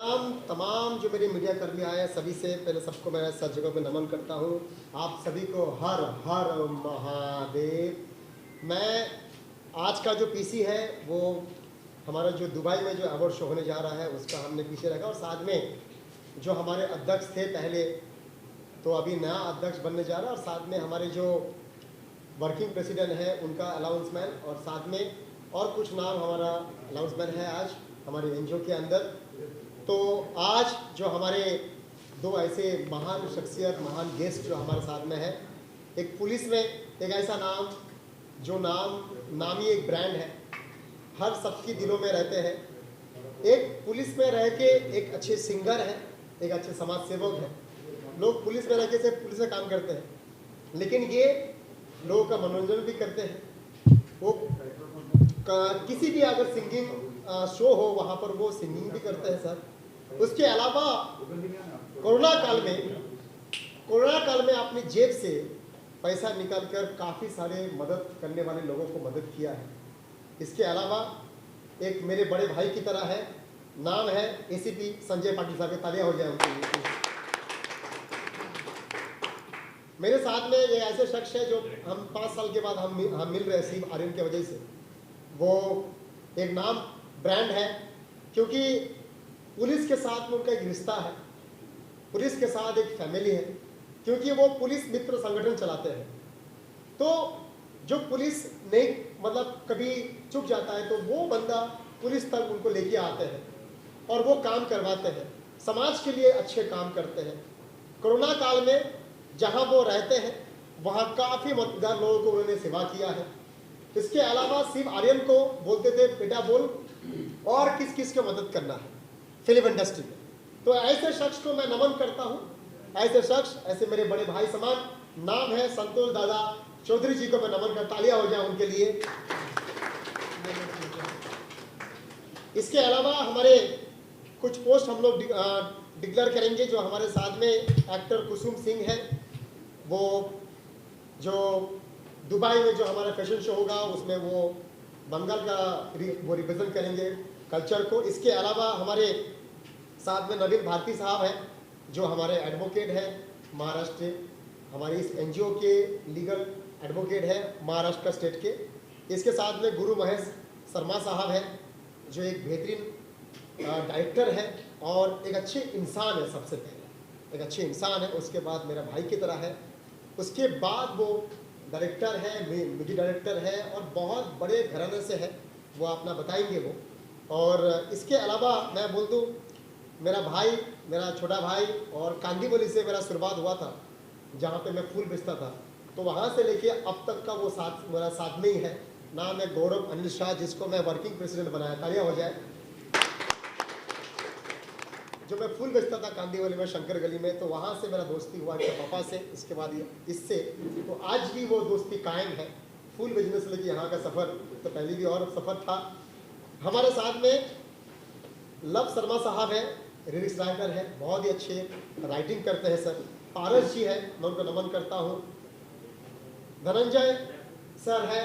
तमाम जो मेरे मीडिया कर्मी आए सभी से पहले सबको मैं सर जगह पे नमन करता हूँ। आप सभी को हर हर महादेव। मैं आज का जो पीसी है वो हमारा जो दुबई में जो अवार्ड शो होने जा रहा है उसका हमने पीछे रखा, और साथ में जो हमारे अध्यक्ष थे पहले, तो अभी नया अध्यक्ष बनने जा रहा है, और साथ में हमारे जो वर्किंग प्रेसिडेंट है उनका अनाउंसमेंट, और साथ में और कुछ नाम हमारा अनाउंसमेंट है आज हमारे एनजीओ के अंदर। तो आज जो हमारे दो ऐसे महान शख्सियत, महान गेस्ट जो हमारे साथ में है, एक पुलिस में एक ऐसा नाम जो नामी एक ब्रांड है, हर सबकी दिलों में रहते हैं। एक पुलिस में रह के एक अच्छे सिंगर है, एक अच्छे समाज सेवक है। लोग पुलिस में रह के से पुलिस में काम करते हैं, लेकिन ये लोगों का मनोरंजन भी करते हैं। वो किसी भी अगर सिंगिंग शो हो वहाँ पर वो सिंगिंग भी करते हैं सर। उसके अलावा कोरोना काल में अपनी जेब से पैसा निकालकर काफ़ी सारे मदद करने वाले लोगों को मदद किया है। इसके अलावा एक मेरे बड़े भाई की तरह है, नाम है एसीपी संजय पाटिल साहब के, तालियां हो जाए उनके लिए। मेरे साथ में ये ऐसे शख्स है जो हम 5 साल के बाद हम मिल रहे हैं सिर्फ आर्यन की वजह से। वो एक नाम ब्रांड है, क्योंकि पुलिस के साथ में उनका एक रिश्ता है, पुलिस के साथ एक फैमिली है, क्योंकि वो पुलिस मित्र संगठन चलाते हैं। तो जो पुलिस नहीं मतलब कभी चुक जाता है तो वो बंदा पुलिस तक उनको लेके आते हैं और वो काम करवाते हैं, समाज के लिए अच्छे काम करते हैं। कोरोना काल में जहां वो रहते हैं वहां काफ़ी मददगार लोगों को उन्होंने सेवा किया है। इसके अलावा सिर्फ आर्यन को बोलते थे बेटा बोल और किस किस को मदद करना है फिल्म इंडस्ट्री में। तो ऐसे शख्स को मैं नमन करता हूँ। ऐसे शख्स, ऐसे मेरे बड़े भाई समान, नाम है संतोष दादा चौधरी जी को मैं नमन करता, तालियां हो जाए उनके लिए। इसके अलावा हमारे कुछ पोस्ट हम लोग डिक्लेयर करेंगे। जो हमारे साथ में एक्टर कुसुम सिंह है, वो जो दुबई में जो हमारा फैशन शो होगा उसमें वो बंगाल का वो रिप्रेजेंट करेंगे कल्चर को। इसके अलावा हमारे साथ में नवीन भारती साहब हैं जो हमारे एडवोकेट हैं महाराष्ट्र, हमारी इस एनजीओ के लीगल एडवोकेट है महाराष्ट्र स्टेट के। इसके साथ में गुरु महेश शर्मा साहब हैं जो एक बेहतरीन डायरेक्टर है और एक अच्छे इंसान है। सबसे पहले एक अच्छे इंसान है, उसके बाद मेरा भाई की तरह है, उसके बाद वो डायरेक्टर है, म्यूजिक डायरेक्टर है और बहुत बड़े घराने से है, वो अपना बताएंगे वो। और इसके अलावा मैं बोल दूँ, मेरा भाई, मेरा छोटा भाई, और कांदीवली से मेरा शुरुआत हुआ था जहाँ पे मैं फूल बेचता था, तो वहाँ से लेके अब तक का वो साथ मेरा साथ में ही है। नाम है गौरव अनिल शाह, जिसको मैं वर्किंग प्रेसिडेंट बनाया, तालियां हो जाए। जो मैं फूल बेचता था कांदीवली में शंकर गली में, तो वहाँ से मेरा दोस्ती हुआ मेरे पापा से, इसके बाद इससे, तो आज भी वो दोस्ती कायम है। फूल बिजनेस लेके यहाँ का सफ़र तो पहले भी और सफ़र था। हमारे साथ में लव शर्मा साहब है, लिरिक्स राइटर है, बहुत ही अच्छे राइटिंग करते हैं सर। पारस जी है, मैं उनको नमन करता हूँ। धनंजय सर है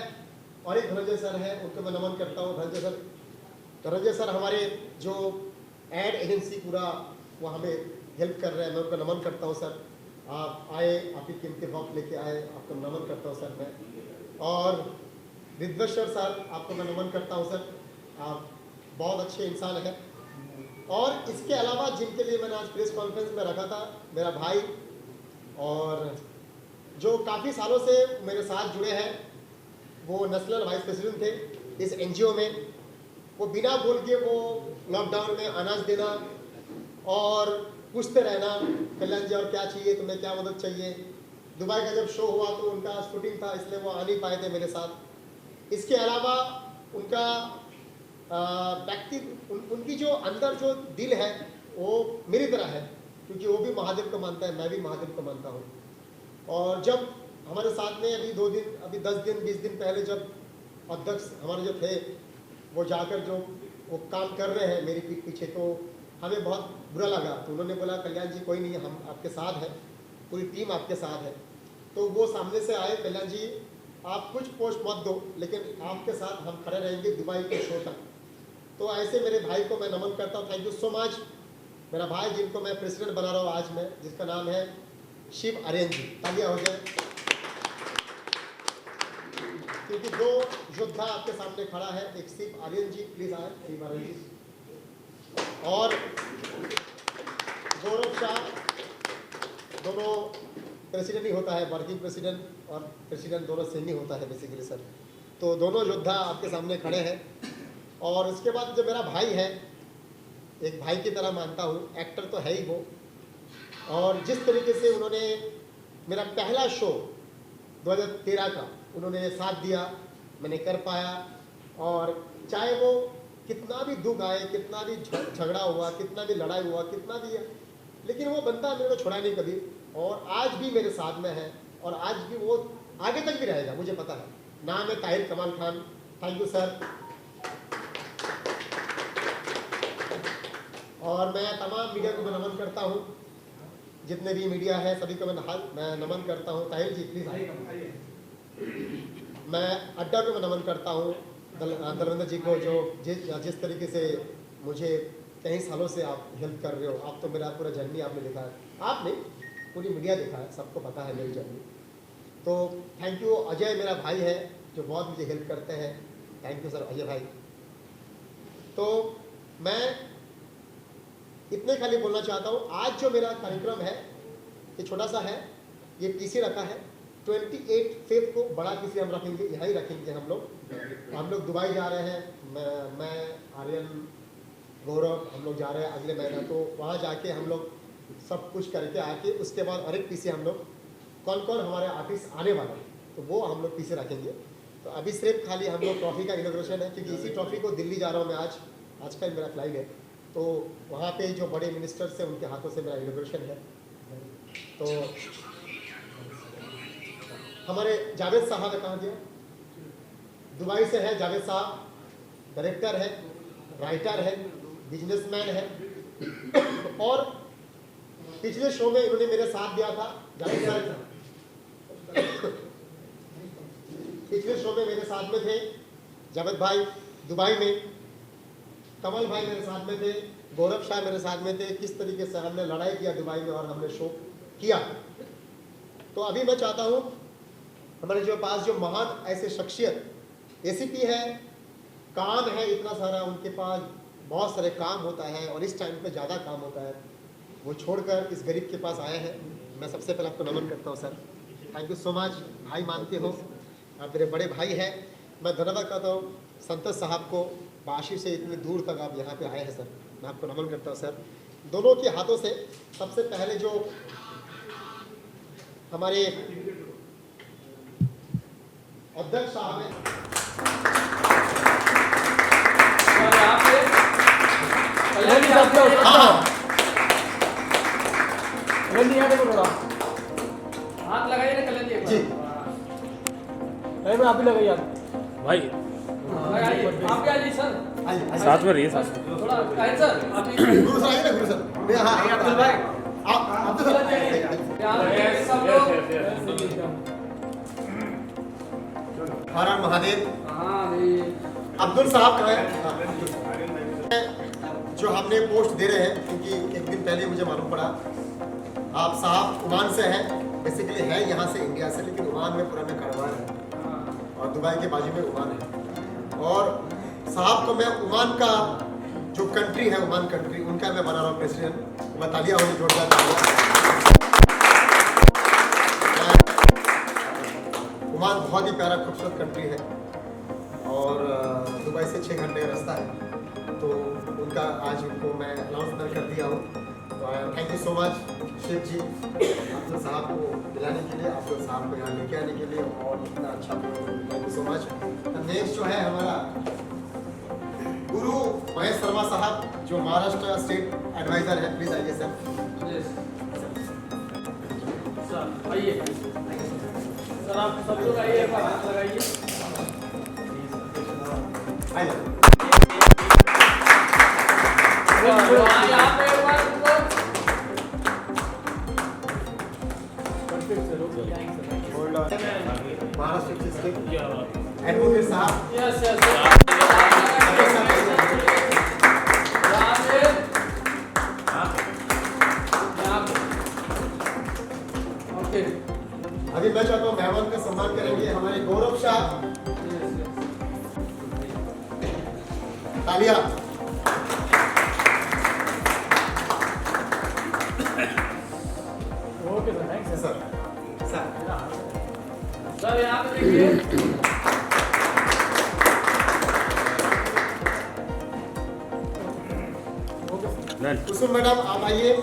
और एक धनंजय सर है, उनको मैं नमन करता हूँ। धनंजय सर हमारे जो एड एजेंसी पूरा वो हमें हेल्प कर रहे हैं, मैं उनको नमन करता हूँ सर। आप आए, आप ही कीमती वक्त लेके आए, आपको नमन करता हूँ सर मैं। और रिद्वेश्वर सर, आपको मैं नमन करता हूँ सर, आप बहुत अच्छे इंसान हैं। और इसके अलावा जिनके लिए मैंने आज प्रेस कॉन्फ्रेंस में रखा था, मेरा भाई और जो काफ़ी सालों से मेरे साथ जुड़े हैं, वो नेशनल वाइस प्रेसिडेंट थे इस एनजीओ में। वो बिना बोल के वो लॉकडाउन में अनाज देना और पूछते रहना, कल्याण जी और क्या चाहिए, तुम्हें क्या मदद चाहिए। दुबई का जब शो हुआ तो उनका शूटिंग था, इसलिए वो आ नहीं पाए थे मेरे साथ। इसके अलावा उनका उनकी जो अंदर जो दिल है वो मेरी तरह है, क्योंकि वो भी महादेव को मानता है, मैं भी महादेव को मानता हूँ। और जब हमारे साथ में अभी 10 दिन 20 दिन पहले जब अध्यक्ष हमारे जो थे वो जाकर जो वो काम कर रहे हैं मेरी पीठ पीछे, तो हमें बहुत बुरा लगा। तो उन्होंने बोला कल्याण जी कोई नहीं, हम आपके साथ हैं, पूरी टीम आपके साथ है। तो वो सामने से आए, कल्याण जी आप कुछ पोस्ट मत दो, लेकिन आपके साथ हम खड़े रहेंगे दुबई के शो तक। तो ऐसे मेरे भाई को मैं नमन करता हूँ, थैंक यू सो मच। मेरा भाई जिनको मैं प्रेसिडेंट बना रहा हूँ आज मैं, जिसका नाम है शिव आर्यन जी, तालियां हो जाए। क्योंकि दो योद्धा आपके सामने खड़ा है, एक शिव आर्यन जी, प्लीज आए शिव आर्यन जी, और गौरव शाह। दोनों प्रेसिडेंट ही होता है, वर्किंग प्रेसिडेंट और प्रेसिडेंट दोनों सेम ही होता है बेसिकली सर। तो दोनों योद्धा आपके सामने खड़े हैं। और उसके बाद जो मेरा भाई है, एक भाई की तरह मानता हूँ, एक्टर तो है ही वो, और जिस तरीके से उन्होंने मेरा पहला शो 2013 का उन्होंने साथ दिया, मैंने कर पाया। और चाहे वो कितना भी दुख आए, कितना भी झगड़ा हुआ, कितना भी लड़ाई हुआ, कितना भी, लेकिन वो बंदा मेरे को छोड़ा नहीं कभी, और आज भी मेरे साथ में है, और आज भी वो आगे तक भी रहेगा, मुझे पता है। नाम है ताहिर कमाल खान। Thank you sir. और मैं तमाम मीडिया को नमन करता हूँ, जितने भी मीडिया है सभी को मैं नमन करता हूँ। ताहिर जी प्लीज आइए। मैं अड्डा को नमन करता हूँ, दलविंदर जी को, जो जिस तरीके से मुझे कई सालों से आप हेल्प कर रहे हो। आप तो मेरा पूरा जर्नी आपने देखा है, आप नहीं पूरी मीडिया देखा है, सबको पता है मेरी जर्नी। तो थैंक यू। अजय मेरा भाई है जो बहुत मुझे हेल्प करते हैं, थैंक यू सर अजय भाई। तो मैं इतने खाली बोलना चाहता हूँ। आज जो मेरा कार्यक्रम है ये छोटा सा है, ये पीसी रखा है। 28 फेब को बड़ा पीसी हम रखेंगे, यहाँ ही रखेंगे हम लोग दुबई जा रहे हैं। मैं आर्यन, गौरव, हम लोग जा रहे हैं अगले महीना। तो वहाँ जाके हम लोग सब कुछ करके आके उसके बाद और एक पीसी हम लोग कौन कौन हमारे आर्टिस्ट आने वाला है तो वो हम लोग पीसी रखेंगे। तो अभी सिर्फ खाली हम लोग ट्रॉफी का इनॉग्रेशन है, क्योंकि इसी ट्रॉफी को दिल्ली जा रहा हूँ मैं आज का मेरा फ्लाइट है। तो वहाँ पे जो बड़े मिनिस्टर्स हैं उनके हाथों से मेरा इनॉग्रेशन है। तो हमारे जावेद साहब है, कहाँ गया, दुबई से है जावेद साहब, डायरेक्टर है, राइटर है, बिजनेसमैन है। और पिछले शो में इन्होंने मेरे साथ दिया था, जावेद साहब पिछले शो में मेरे साथ में थे, जावेद भाई दुबई में, कमल भाई मेरे साथ में थे, गौरव शाह मेरे साथ में थे। किस तरीके से हमने लड़ाई किया दुबई में और हमने शो किया। तो अभी मैं चाहता हूँ हमारे जो पास जो महान ऐसे शख्सियत एसीपी है, काम है इतना सारा, उनके पास बहुत सारे काम होता है और इस टाइम पे ज़्यादा काम होता है, वो छोड़कर इस गरीब के पास आए हैं। मैं सबसे पहले आपको नमन करता हूँ sir, thank you so much. भाई मानते हो, आप मेरे बड़े भाई हैं। मैं धन्यवाद करता हूँ संतोष साहब को, बाशी से इतनी दूर तक आप यहाँ पे आए हैं सर, मैं आपको नमन करता हूँ सर। दोनों के हाथों से सबसे पहले जो हमारे अध्यक्ष साहब हैं, हाथ लगाइए ना कलंजी जी मैं आप ही लगाइए भाई, लगाइए आप भी आइए सर, साथ में रहिए साथ में। थोड़ा आइए सर, आप भी गुरु सर आइए ना, गुरु सर। हाँ अब्दुल भाई, आप तो यहाँ सब लोग। हर हर महादेव। हाँ भाई, अब्दुल साहब का है जो हमने पोस्ट दे रहे हैं, क्योंकि एक दिन पहले मुझे मालूम पड़ा आप साहब ओमान से हैं, बेसिकली है यहाँ से इंडिया से, लेकिन ओमान में पुराना कारोबार है और दुबई के बाजू में ओमान है। और साहब को मैं ओमान का जो कंट्री है, ओमान कंट्री, उनका मैं बना रहा हूँ प्रेसिडेंट। मैं तालियां होगी जोरदार तालियां। ओमान बहुत ही प्यारा खूबसूरत कंट्री है और दुबई से 6 घंटे का रास्ता है। तो उनका आज उनको मैं अनाउंसमेंट कर दिया हूँ। तो thank you so much Shiv ji, Abdul Sahab को बुलाने के लिए, अब्दुल साहब को यहाँ लेके आने के लिए, और इतना अच्छा, thank you so much. Next जो है हमारा गुरु महेश शर्मा साहब, जो महाराष्ट्र स्टेट एडवाइजर है, प्लीज आइए सर। सर आइए सर, आप सब लोग आइए, एक बार हाथ लगाइए। आइए यहाँ पे एक बार महाराष्ट्र स्टेट एडवोकेट साहब, यस यस ओके अभी मैं चाहता हूँ मेहमान का सम्मान करेंगे हमारे गौरव शाह। तालियां। Okay sir, thanks sir sir sir यहाँ पे देखिए। डन। कुसुम मैडम आप आइए।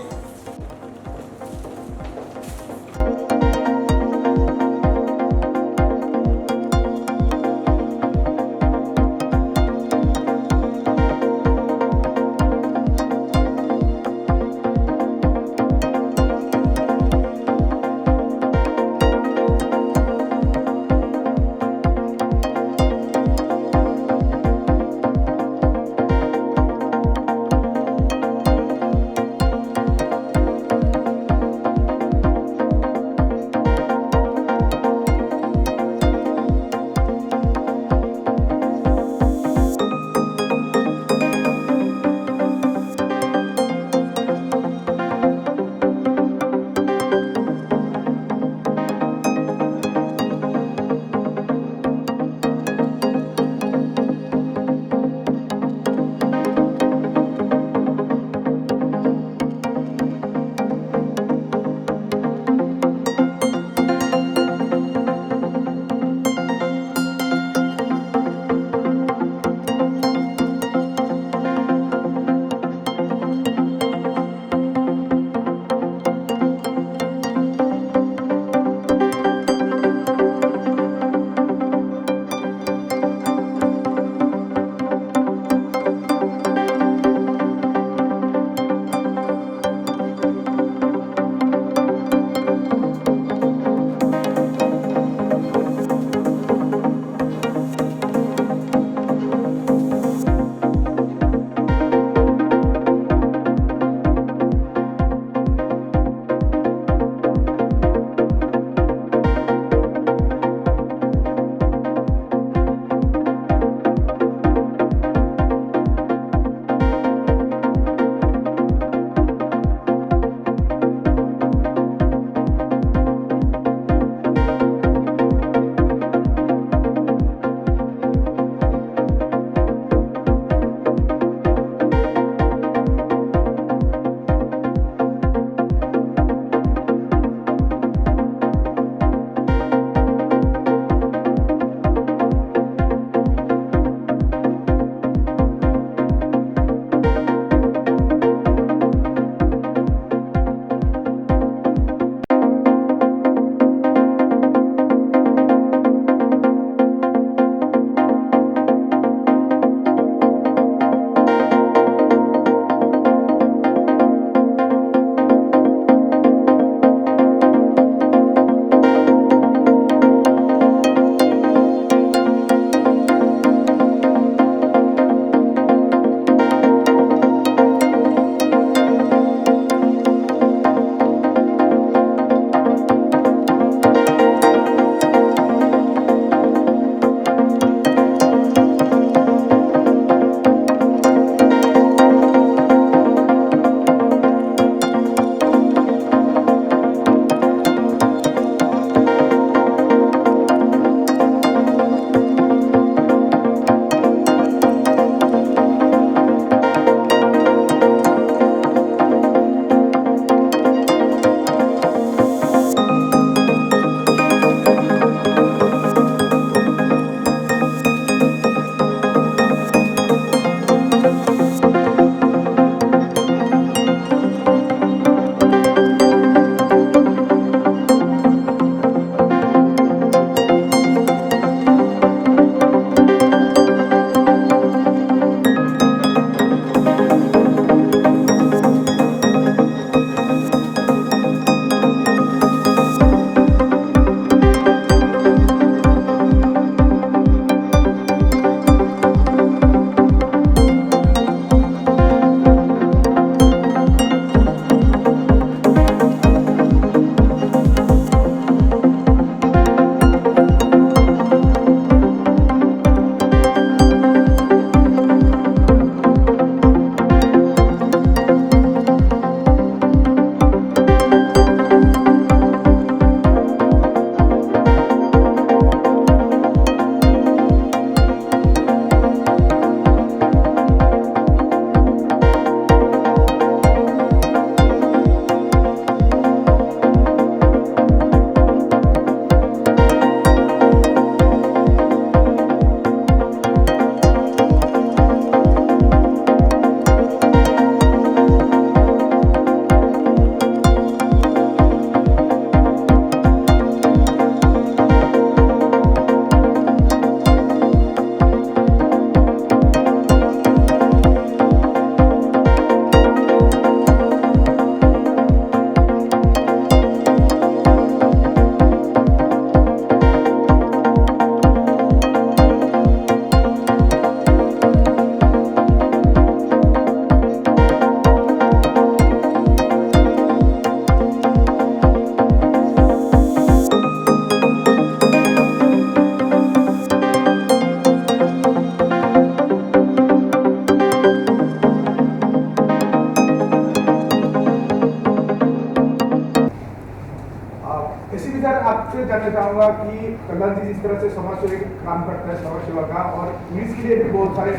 आपसे जानना चाहूंगा कि कल्याण जी जिस तरह से समाज सेवा का काम करता है, समाज सेवा का, और पुलिस के लिए भी बहुत सारे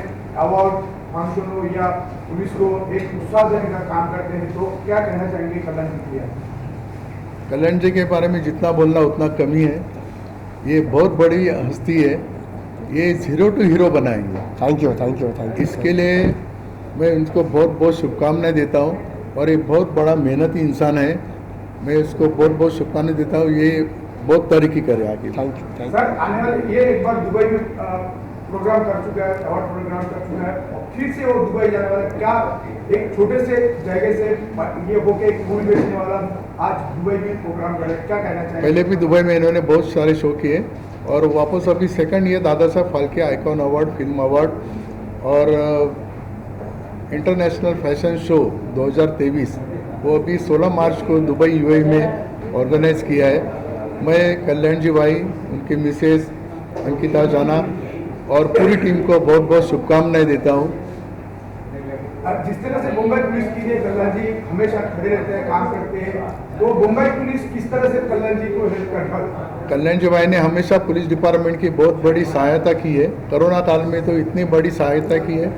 अवार्ड फंक्शन हो या पुलिस को एक उत्साह देने का काम करते हैं, तो क्या कहना चाहेंगे कल्याण जी के लिए? कल्याण जी के बारे में जितना बोलना उतना कमी है। ये बहुत बड़ी हस्ती है, ये जीरो टू हीरो बनाएंगे। Thank you thank you thank you. इसके लिए मैं उनको बहुत बहुत शुभकामनाएं देता हूँ, और ये बहुत बड़ा मेहनती इंसान है, मैं इसको बहुत बहुत शुभकामनाएं देता हूँ। ये बहुत तरक्की करे आगे। Thank you. सर, आने वाले ये एक बार दुबई में प्रोग्राम कर चुका है, अवार्ड प्रोग्राम कर चुका है, और फिर से वो दुबई जाने वाला है। क्या एक छोटे से जगह से ये होके एक फूल बेचने वाला आज दुबई में प्रोग्राम करे, क्या कहना चाहिए? पहले भी दुबई में इन्होंने बहुत सारे शो किए, और वापस अभी सेकंड ये Dada Saheb Phalke icon award, film award, और इंटरनेशनल फैशन शो 2023 वो अभी 16 मार्च को दुबई यूएई में ऑर्गेनाइज किया है। मैं कल्याण जी भाई, उनकी मिसेस अंकिता जाना और पूरी टीम को बहुत बहुत शुभकामनाएं देता हूँ। जिस तरह से मुंबई पुलिस की लिए कल्याण जी हमेशा खड़े रहते हैं, काम करते हैं, तो मुंबई पुलिस किस तरह से कल्याण जी को हेल्प करता है? कल्याण जी भाई ने हमेशा पुलिस डिपार्टमेंट की बहुत बड़ी सहायता की है। कोरोना काल में तो इतनी बड़ी सहायता की है,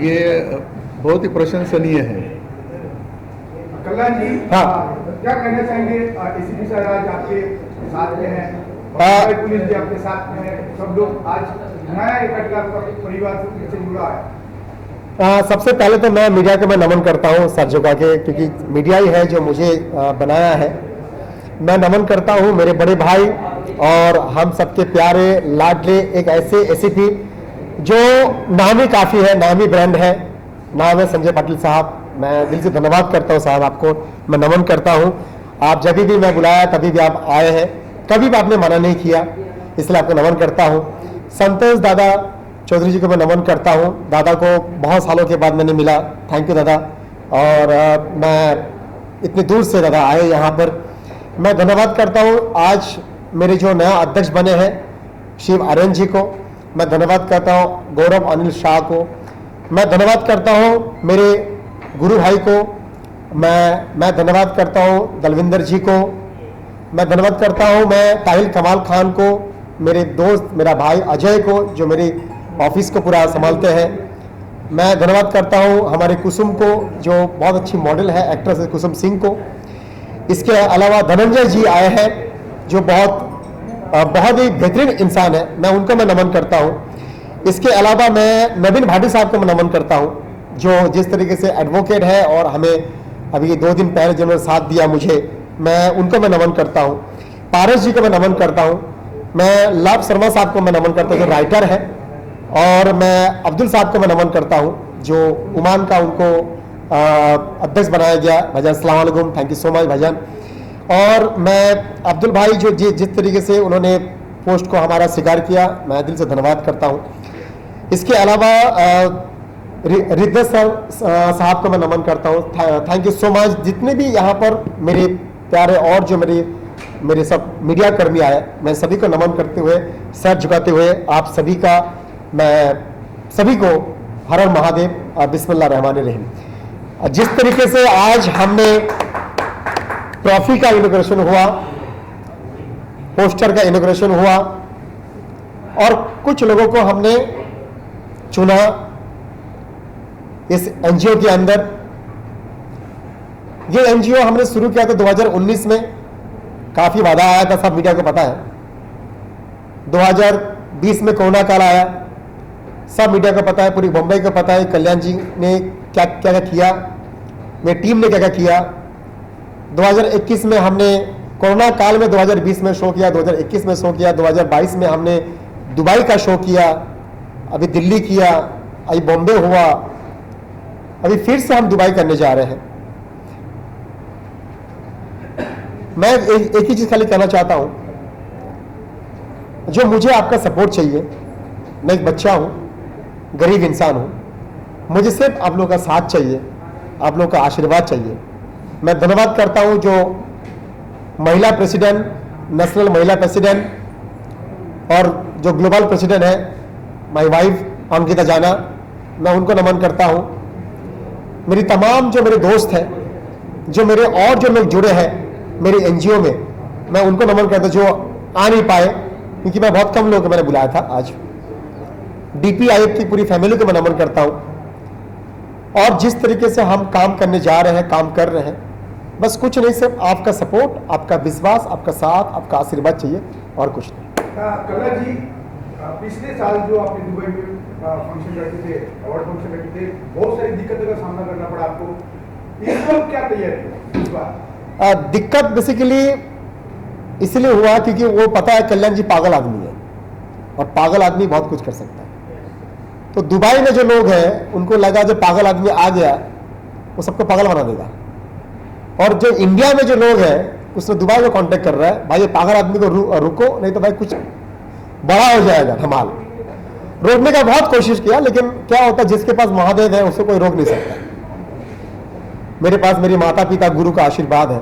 ये बहुत ही प्रशंसनीय है। कल्याण जी, हाँ। क्या कहना चाहेंगे? एसीपी सर आज आपके साथ में हैं, मुंबई पुलिस भी आपके साथ में है, सब लोग आज नया इकट्ठा परिवार से जुड़ा है। सबसे पहले तो मैं मीडिया को मैं नमन करता हूँ सर झुका के, क्योंकि मीडिया ही है जो मुझे बनाया है। मैं नमन करता हूँ मेरे बड़े भाई और हम सबके प्यारे लाडले एक ऐसे एसीपी जो नामी काफ़ी है, नामी ब्रांड है, नाम है संजय पाटिल साहब। मैं दिल से धन्यवाद करता हूँ साहब, आपको मैं नमन करता हूँ। आप जब भी मैं बुलाया तभी भी आप आए हैं, कभी भी आपने मना नहीं किया, इसलिए आपको नमन करता हूँ। संतोष दादा चौधरी जी को मैं नमन करता हूँ। दादा को बहुत सालों के बाद मैंने मिला, थैंक यू दादा। और मैं इतनी दूर से दादा आए यहाँ पर, मैं धन्यवाद करता हूँ। आज मेरे जो नया अध्यक्ष बने हैं शिव आर्यन जी को मैं धन्यवाद करता हूँ, गौरव अनिल शाह को मैं धन्यवाद करता हूँ, मेरे गुरु भाई को मैं धन्यवाद करता हूँ, दलविंदर जी को मैं धन्यवाद करता हूँ, मैं ताहिल कमाल खान को, मेरे दोस्त मेरा भाई अजय को जो मेरी ऑफिस को पूरा संभालते हैं। मैं धन्यवाद करता हूँ हमारे कुसुम को जो बहुत अच्छी मॉडल है, एक्ट्रेस है कुसुम सिंह को। इसके अलावा धनंजय जी आए हैं जो बहुत ही बेहतरीन इंसान है, मैं उनको मैं नमन करता हूँ। इसके अलावा मैं नवीन भाटी साहब को मैं नमन करता हूँ जो जिस तरीके से एडवोकेट है और हमें अभी 2 दिन पहले जिन्होंने साथ दिया मुझे, मैं उनको मैं नमन करता हूँ। पारस जी को मैं नमन करता हूँ। मैं लाभ शर्मा साहब को मैं नमन करता हूँ जो राइटर है, और मैं अब्दुल साहब को मैं नमन करता हूँ जो उमान का उनको अध्यक्ष बनाया गया। भाईजान अस्सलाम वालेकुम, थैंक यू सो मच भाईजान। और मैं अब्दुल भाई जो जिस तरीके से उन्होंने पोस्ट को हमारा स्वीकार किया, मैं दिल से धन्यवाद करता हूँ। इसके अलावा रिद्ध साहब को मैं नमन करता हूँ, थैंक यू सो मच। जितने भी यहाँ पर मेरे प्यारे और जो मेरे सब मीडिया कर्मी आए, मैं सभी को नमन करते हुए, सर झुकाते हुए आप सभी का मैं सभी को हर हर महादेव, बिस्मिल्लाह रहमान रहीम। जिस तरीके से आज हमने ट्रॉफी का इनॉग्रेशन हुआ, पोस्टर का इनॉग्रेशन हुआ, और कुछ लोगों को हमने चुना इस एनजीओ के अंदर। ये एनजीओ हमने शुरू किया था 2019 में, काफी वादा आया था, सब मीडिया को पता है। 2020 में कोरोना काल आया, सब मीडिया को पता है, पूरी मुंबई को पता है कल्याण जी ने क्या क्या किया, मेरी टीम ने क्या क्या किया। 2021 में हमने कोरोना काल में 2020 में शो किया, 2021 में शो किया, 2022 में हमने दुबई का शो किया, अभी दिल्ली किया, अभी बॉम्बे हुआ, अभी फिर से हम दुबई करने जा रहे हैं। मैं एक ही चीज खाली कहना चाहता हूं, जो मुझे आपका सपोर्ट चाहिए। मैं एक बच्चा हूं, गरीब इंसान हूं, मुझे सिर्फ आप लोगों का साथ चाहिए, आप लोगों का आशीर्वाद चाहिए। मैं धन्यवाद करता हूं जो महिला प्रेसिडेंट, नेशनल महिला प्रेसिडेंट और जो ग्लोबल प्रेसिडेंट है माय वाइफ अंकिता जाना, मैं उनको नमन करता हूं। मेरी तमाम जो मेरे दोस्त हैं, जो मेरे और जो लोग जुड़े हैं मेरे एनजीओ में, मैं उनको नमन करता जो आ नहीं पाए, क्योंकि मैं बहुत कम लोगों को मैंने बुलाया था आज। DPIF की पूरी फैमिली को मैं नमन करता हूँ। और जिस तरीके से हम काम करने जा रहे हैं, काम कर रहे हैं, बस कुछ नहीं, सिर्फ आपका सपोर्ट, आपका विश्वास, आपका साथ, आपका आशीर्वाद चाहिए और कुछ नहीं। कल्ला जी, पिछले साल जो आपने दुबई में फंक्शन रखे थे, अवार्ड फंक्शन रखे थे, बहुत सारी दिक्कतों का सामना करना पड़ा आपको। इस बार क्या तैयारी है इस बार? दिक्कत बेसिकली इसलिए हुआ क्योंकि वो पता है कल्याण जी पागल आदमी है, और पागल आदमी बहुत कुछ कर सकता है। तो दुबई में जो लोग हैं उनको लगा जो पागल आदमी आ गया वो सबको पागल बना देगा, और जो इंडिया में जो लोग हैं उसने दुबई को कांटेक्ट कर रहा है, भाई ये पागल आदमी को रुको, नहीं तो भाई कुछ बड़ा हो जाएगा धमाल। रोकने का बहुत कोशिश किया, लेकिन क्या होता है, जिसके पास महादेव है उसे कोई रोक नहीं सकता। मेरे पास मेरी माता पिता गुरु का आशीर्वाद है,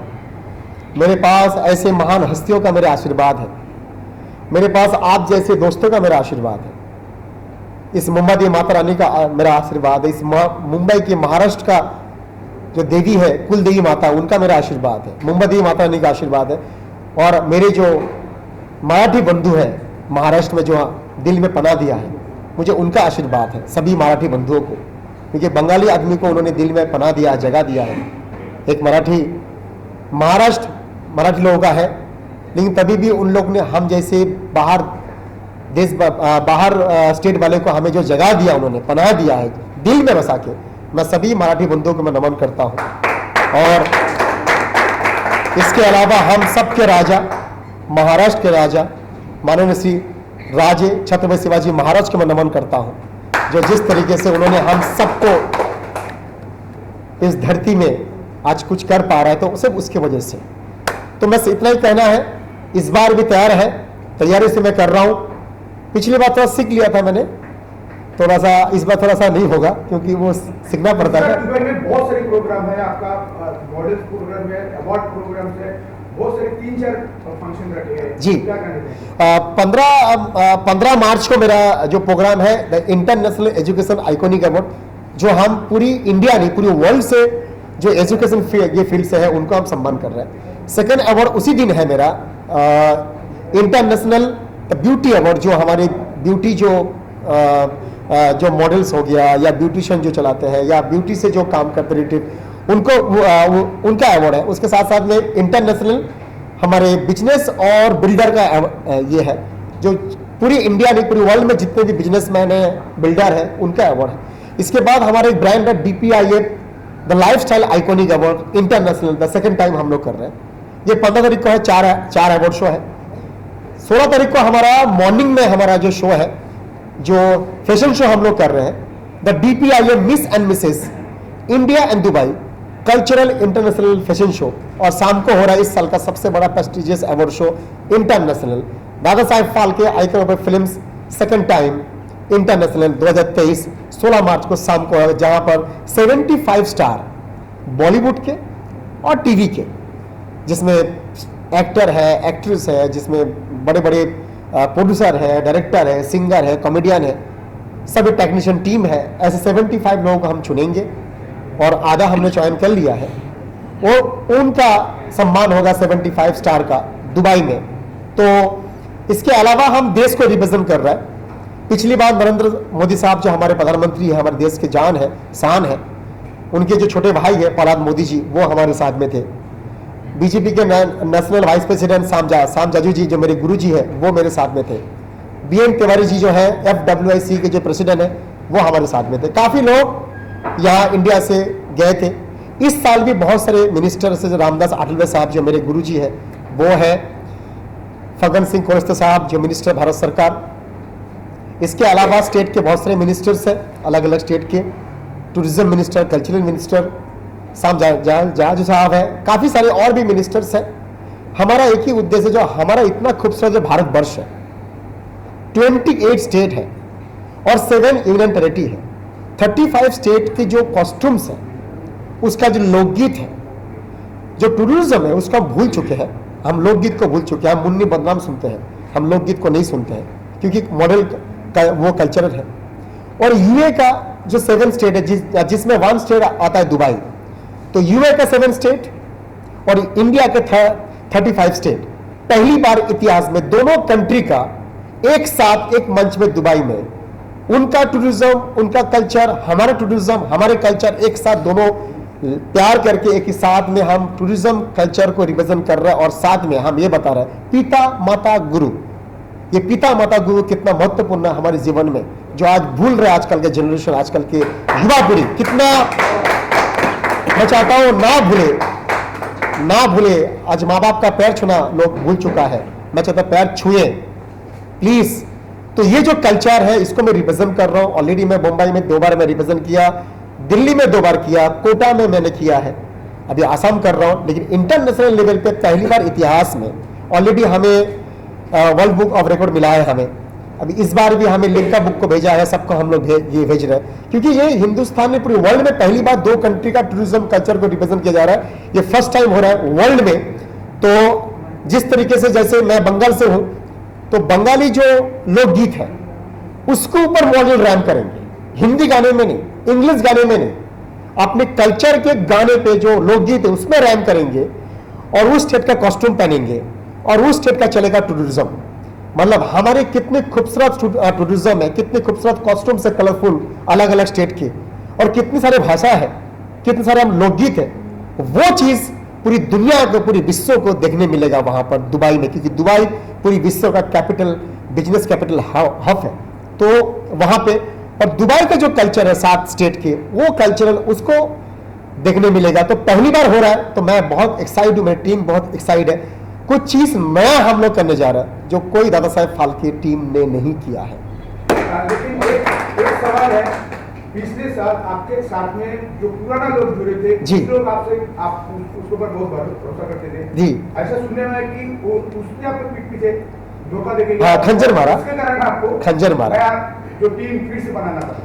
मेरे पास ऐसे महान हस्तियों का मेरा आशीर्वाद है, मेरे पास आप जैसे दोस्तों का मेरा आशीर्वाद है, इस मुंबई माता रानी का मेरा आशीर्वाद है, इस मुंबई के महाराष्ट्र का जो देवी है कुल देवी माता, उनका मेरा आशीर्वाद है, मुंबई देवी माता रानी का आशीर्वाद है, और मेरे जो मराठी बंधु हैं महाराष्ट्र में जो दिल में पनाह दिया है, मुझे उनका आशीर्वाद है, सभी मराठी बंधुओं को, क्योंकि बंगाली आदमी को उन्होंने दिल में पनाह दिया, जगह दिया है। एक महाराष्ट्र मराठी लोगों का है, लेकिन तभी भी उन लोग ने हम जैसे बाहर स्टेट वाले को हमें जो जगह दिया, उन्होंने पनाह दिया है दिल में बसा के, मैं सभी मराठी बंधुओं को मैं नमन करता हूं। और इसके अलावा हम सबके राजा, महाराष्ट्र के राजा माननीय श्री राजे छत्रपति शिवाजी महाराज को मैं नमन करता हूं, जो जिस तरीके से उन्होंने हम सबको इस धरती में आज कुछ कर पा रहा है, तो सिर्फ उसकी वजह से। तो बस इतना ही कहना है, इस बार भी तैयार है, तैयारी से मैं कर रहा हूं। पिछली बार थोड़ा सीख लिया था मैंने, थोड़ा सा इस बार थोड़ा सा नहीं होगा, क्योंकि वो सीखना पड़ता है। दुबई में बहुत सारे प्रोग्राम है, आपका मॉडल्स प्रोग्राम है, अवार्ड प्रोग्राम है, बहुत सारे 3-4 फंक्शन रखे हैं जी। क्या कहना है? 15 मार्च को मेरा जो प्रोग्राम है the international education iconic award, जो हम पूरी इंडिया नहीं पूरी वर्ल्ड से जो एजुकेशन ये फील्ड से है उनको हम सम्मान कर रहे हैं। सेकेंड अवार्ड उसी दिन है मेरा इंटरनेशनल ब्यूटी अवार्ड, जो हमारे ब्यूटी जो मॉडल्स हो गया या ब्यूटिशियन जो चलाते हैं या ब्यूटी से जो काम करते रिलेटेड उनको उनका अवार्ड है। उसके साथ साथ में इंटरनेशनल हमारे बिजनेस और बिल्डर का ये है, जो पूरी इंडिया नहीं पूरी वर्ल्ड में जितने भी बिजनेसमैन है बिल्डर है उनका अवार्ड है। इसके बाद हमारे एक ब्रांड है DPIF the lifestyle iconic award international, the second time हम लोग कर रहे हैं। ये 15 तारीख को है, चार अवार्ड शो है। 16 तारीख को हमारा मॉर्निंग में हमारा जो शो है, जो फैशन शो हम लोग कर रहे हैं, the DPIF miss and Mrs India and Dubai cultural international fashion show, और शाम को हो रहा है इस साल का सबसे बड़ा prestigious award show international Dada Saheb Phalke icon of films second time international 2023 16 March को शाम को है, जहां पर 75 स्टार बॉलीवुड के और टीवी के, जिसमें एक्टर है, एक्ट्रेस है, जिसमें बड़े बड़े प्रोड्यूसर है, डायरेक्टर है, सिंगर है, कॉमेडियन है, सभी टेक्नीशियन टीम है। ऐसे 75 लोगों को हम चुनेंगे और आधा हमने चयन कर लिया है, वो उनका सम्मान होगा 75 स्टार का दुबई में। तो इसके अलावा हम देश को रिप्रेजेंट कर रहा है। पिछली बार नरेंद्र मोदी साहब जो हमारे प्रधानमंत्री है, हमारे देश के जान है, शान है, उनके जो छोटे भाई है प्रहलाद मोदी जी, वो हमारे साथ में थे। बीजेपी के नेशनल वाइस प्रेसिडेंट शाम जाजू जी जो मेरे गुरु जी है, वो मेरे साथ में थे। BN तिवारी जी जो है FWIC के जो प्रेसिडेंट है, वो हमारे साथ में थे। काफ़ी लोग यहाँ इंडिया से गए थे। इस साल भी बहुत सारे मिनिस्टर से, रामदास आठवले साहब जो मेरे गुरु जी है, वो है फग्गन सिंह कुलस्ते साहब जो मिनिस्टर भारत सरकार। इसके अलावा स्टेट के बहुत सारे मिनिस्टर्स हैं, अलग अलग स्टेट के, टूरिज्म मिनिस्टर, कल्चरल मिनिस्टर शाम जाजू साहब है, काफ़ी सारे और भी मिनिस्टर्स हैं। हमारा एक ही उद्देश्य, जो हमारा इतना खूबसूरत जो भारत वर्ष है, 28 स्टेट है और 7 यूनियन टेरिटरी है, 35 स्टेट के जो कॉस्ट्यूम्स हैं, उसका जो लोकगीत है, जो टूरिज्म है, उसको हम भूल चुके हैं। हम लोकगीत को भूल चुके हैं, हम मुन्नी बदनाम सुनते हैं, हम लोकगीत को नहीं सुनते हैं, क्योंकि मॉडल का वो कल्चरल है। और यूए का जो 7 स्टेट है, जिसमें 1 स्टेट आता है दुबई, तो यूए का 7 स्टेट और इंडिया के 35 स्टेट, पहली बार इतिहास में दोनों कंट्री का एक साथ एक मंच में दुबई में, उनका टूरिज्म, उनका कल्चर, हमारा टूरिज्म, हमारे कल्चर एक साथ दोनों प्यार करके एक ही साथ में हम टूरिज्म कल्चर को रिप्रेजेंट कर रहे हैं। और साथ में हम ये बता रहे हैं पिता माता गुरु, ये पिता माता गुरु कितना महत्वपूर्ण है हमारे जीवन में, जो आज भूल रहे आजकल के जनरेशन, आजकल के युवा पीढ़ी। कितना मैं चाहता हूं ना भूले। आज माँ बाप का पैर छूना लोग भूल चुका है, मैं चाहता हूं पैर छुए प्लीज। तो ये जो कल्चर है इसको मैं रिप्रेजेंट कर रहा हूं। ऑलरेडी मैं मुंबई में 2 बार मैं रिप्रेजेंट किया, दिल्ली में 2 बार किया, कोटा में मैंने किया है, अभी आसाम कर रहा हूं। लेकिन इंटरनेशनल लेवल पे पहली बार इतिहास में ऑलरेडी हमें वर्ल्ड बुक ऑफ रिकॉर्ड मिला है हमें। अभी इस बार भी हमें लिम्का बुक को भेजा है, सबको हम लोग ये भेज रहे हैं, क्योंकि ये हिंदुस्तान में पूरे वर्ल्ड में पहली बार 2 कंट्री का टूरिज्म कल्चर को रिप्रेजेंट किया जा रहा है। ये फर्स्ट टाइम हो रहा है वर्ल्ड में। तो जिस तरीके से, जैसे मैं बंगाल से हूं, तो बंगाली जो लोकगीत है उसको ऊपर मॉडल रैम करेंगे, हिंदी गाने में नहीं, इंग्लिश गाने में नहीं, अपने कल्चर के गाने पे जो लोकगीत है उसमें रैम करेंगे और उस स्टेट का कॉस्ट्यूम पहनेंगे और उस स्टेट का चलेगा टूरिज्म। मतलब हमारे कितने खूबसूरत टूरिज्म है, कितने खूबसूरत कॉस्ट्यूम से कलरफुल अलग अलग स्टेट के, और कितनी सारे भाषा है, कितने सारे हम लोकगीत है। वो चीज पूरी दुनिया को, पूरी विश्व को देखने मिलेगा वहां पर दुबई में, क्योंकि दुबई पूरी विश्व का कैपिटल, बिजनेस कैपिटल हब है। तो वहां पे, और दुबई का जो कल्चर है 7 स्टेट के, वो कल्चरल उसको देखने मिलेगा। तो पहली बार हो रहा है, तो मैं बहुत एक्साइटेड हूं, मेरी टीम बहुत एक्साइटेड है। कुछ चीज नया हम लोग करने जा रहा है जो कोई दादा साहेब फाल्के टीम ने नहीं किया है। लेकिन एक सवाल है, पिछले साल आपके साथ में जो पुराना लोग जुड़े थे, जी, लोग आपसे उसके ऊपर बहुत भरोसा करते थे जी। ऐसा सुनने में है कि वो उसने आपको पीठ पीछे धोखा देके, हाँ, खंजर मारा, उसके कारण आपको खंजर मारा, जो टीम फिर से बनाना पड़ा।